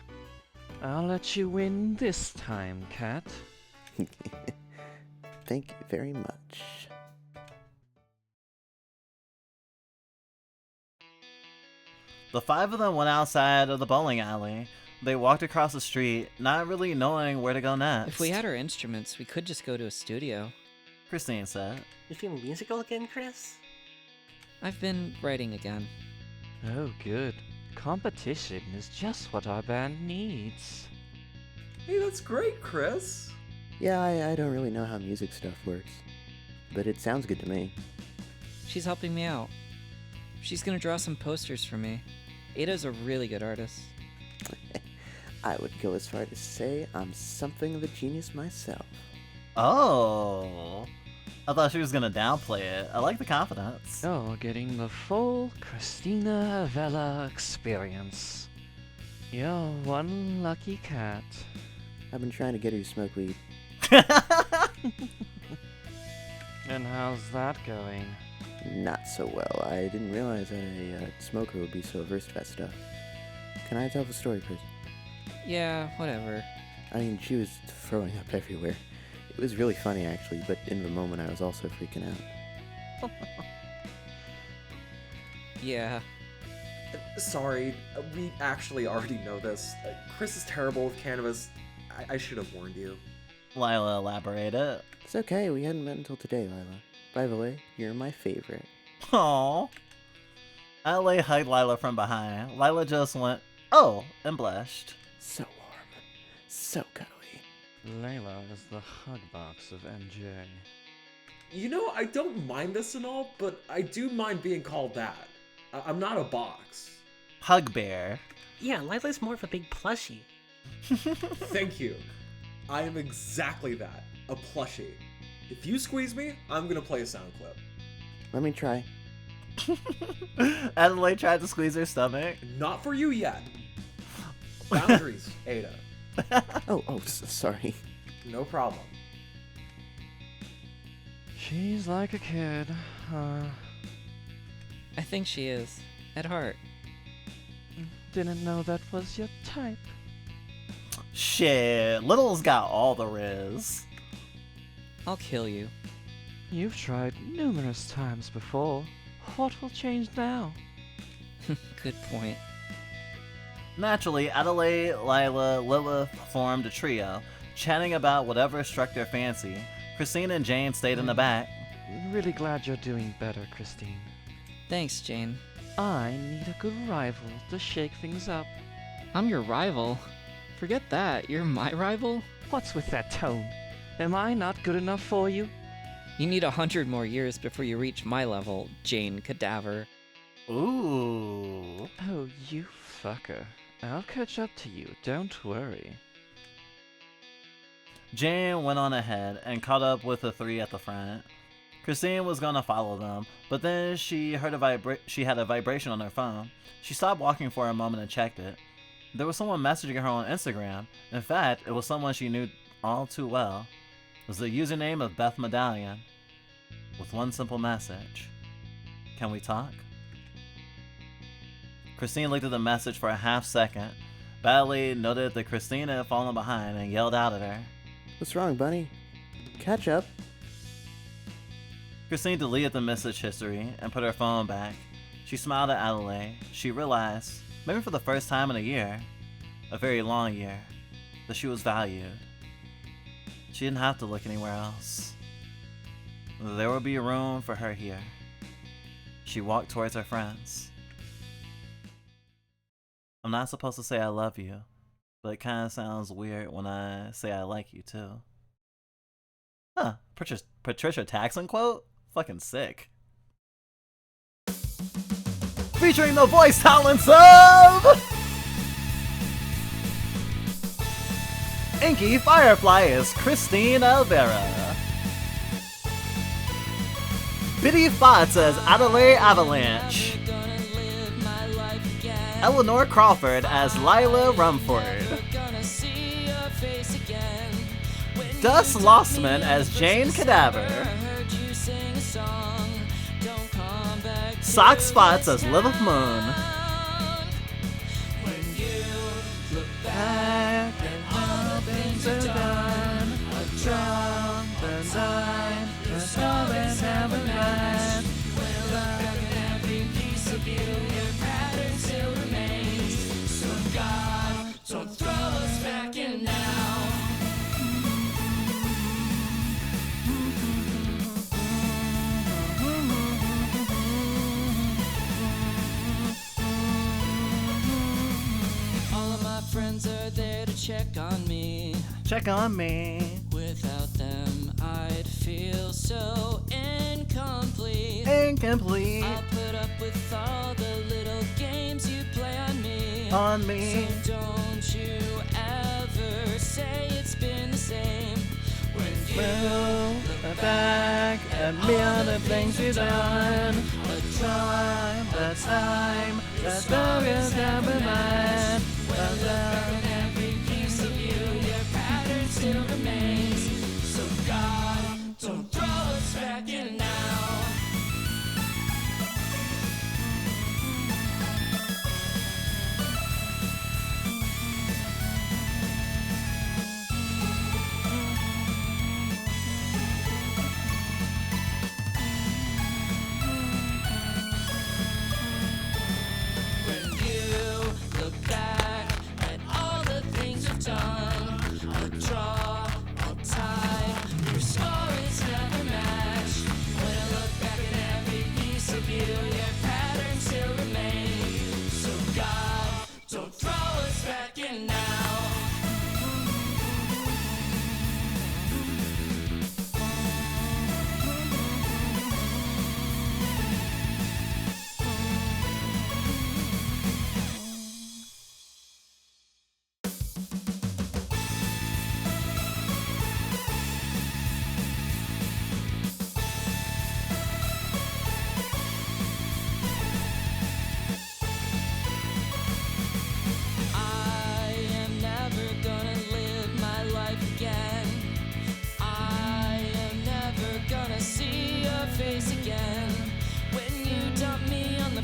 I'll let you win this time, cat. Thank you very much. The 5 of them went outside of the bowling alley. They walked across the street, not really knowing where to go next. If we had our instruments, we could just go to a studio. Christine said. You feeling musical again, Chris? I've been writing again. Oh, good. Competition is just what our band needs. Hey, that's great, Chris. Yeah, I don't really know how music stuff works, but it sounds good to me. She's helping me out. She's gonna draw some posters for me. Ada's a really good artist. I would go as far to say I'm something of a genius myself. Oh. I thought she was gonna downplay it. I like the confidence. You're getting the full Christina Vella experience. You're one lucky cat. I've been trying to get her to smoke weed. And how's that going? Not so well. I didn't realize that a smoker would be so averse to that stuff. Can I tell the story, Chris? Yeah, whatever. I mean, she was throwing up everywhere. It was really funny, actually, but in the moment I was also freaking out. Yeah. Sorry, we actually already know this. Chris is terrible with cannabis. I should have warned you. Lila elaborated. It's okay, we hadn't met until today, Lila. By the way, you're my favorite. Aww. Adelaide hugged Lila from behind. Lila just went, oh, and blushed. So warm. So cuddly. Layla is the hug box of NJ. You know, I don't mind this and all, but I do mind being called that. I'm not a box. Hug bear. Yeah, Lila's more of a big plushie. Thank you. I am exactly that. A plushie. If you squeeze me, I'm gonna play a sound clip. Let me try. Adelaide tried to squeeze her stomach. Not for you yet. Boundaries, Ada. Oh, sorry. No problem. She's like a kid. I think she is. At heart. Didn't know that was your type. Shit, Little's got all the riz. I'll kill you. You've tried numerous times before. What will change now? Good point. Naturally, Adelaide, Lila, Lilith formed a trio, chatting about whatever struck their fancy. Christine and Jane stayed in the back. Really glad you're doing better, Christine. Thanks, Jane. I need a good rival to shake things up. I'm your rival. Forget that. You're my rival? What's with that tone? Am I not good enough for you? You need 100 more years before you reach my level, Jane Cadaver. Ooh. Oh, you fucker. I'll catch up to you, don't worry. Jane went on ahead and caught up with the three at the front. Christine was gonna follow them, but then she heard she had a vibration on her phone. She stopped walking for a moment and checked it. There was someone messaging her on Instagram. In fact, it was someone she knew all too well. It was the username of Beth Medallion, with one simple message. Can we talk? Christine looked at the message for a half second. Badly noted that Christine had fallen behind and yelled out at her. What's wrong, Bunny? Catch up. Christine deleted the message history and put her phone back. She smiled at Adelaide. She realized, maybe for the first time in a year, a very long year, that she was valued. She didn't have to look anywhere else. There would be room for her here. She walked towards her friends. I'm not supposed to say I love you, but it kind of sounds weird when I say I like you too. Huh, Patricia Taxon quote? Fucking sick. Featuring the voice talents of Inky Firefly is Christine Alvera. Biddy Fox as Adelaide Avalanche. Eleanor Crawford as Lila Rumford. Dus Lossman as Jane Cadaver. Sock Spots as Lilith Moon. Back and all things are done. A drum, the sign, the stars have a line. Well, every piece of you, your pattern still remains. So God, don't throw us back in now. Friends are there to check on me. Check on me. Without them, I'd feel so incomplete. Incomplete. I'll put up with all the little games you play on me. On me. So don't you ever say it's been the same. When you Look back at me on the things you've done. a Time, the time, the stories have been mine. Well, look at every piece of you, your pattern still remains. So God, don't throw us back in now. When you look back at all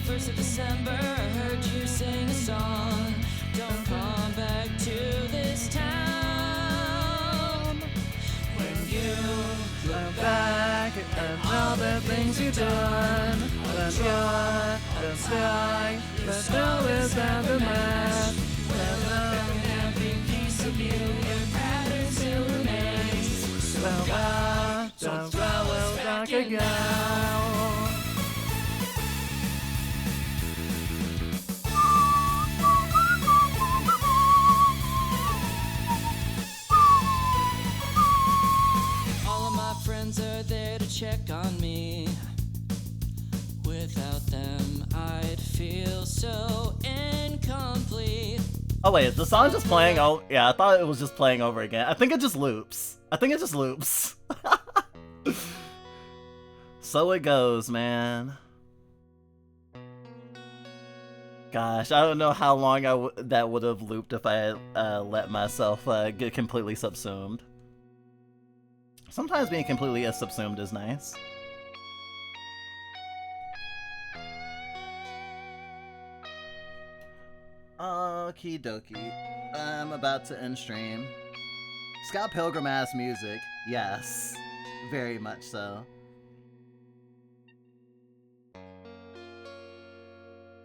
1st of December, I heard you sing a song. Don't come back to this town. When you look back at all the things you've done, the sky, the snow is aftermath. Every piece of you, your pattern still remains. So I don't follow back again. All of my friends are there to check on me. Without them, I'd feel so incomplete. Oh wait, is the song just playing? Oh yeah, I thought it was just playing over again. I think it just loops. So it goes, man. Gosh, I don't know how long that would have looped if I had let myself get completely subsumed. Sometimes being completely subsumed is nice. Okie dokie. I'm about to end stream. Scott Pilgrim ass music. Yes. Very much so.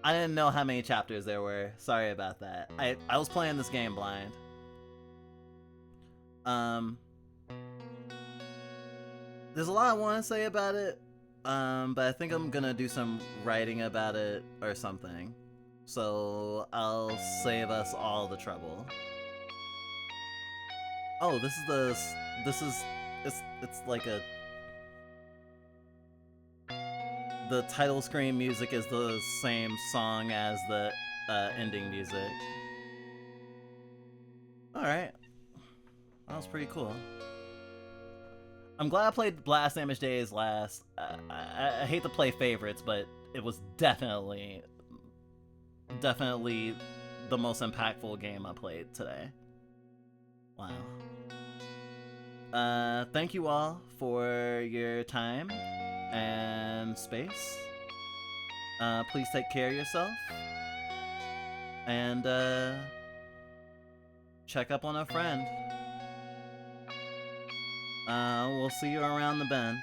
I didn't know how many chapters there were. Sorry about that. I was playing this game blind. There's a lot I want to say about it. But I think I'm gonna do some writing about it or something. So I'll save us all the trouble. Oh, it's like a... The title screen music is the same song as the ending music. Alright. That was pretty cool. I'm glad I played Blast Damage Days last. I hate to play favorites, but it was definitely the most impactful game I played today. Wow. Thank you all for your time and space. Please take care of yourself. And check up on a friend. We'll see you around the bend.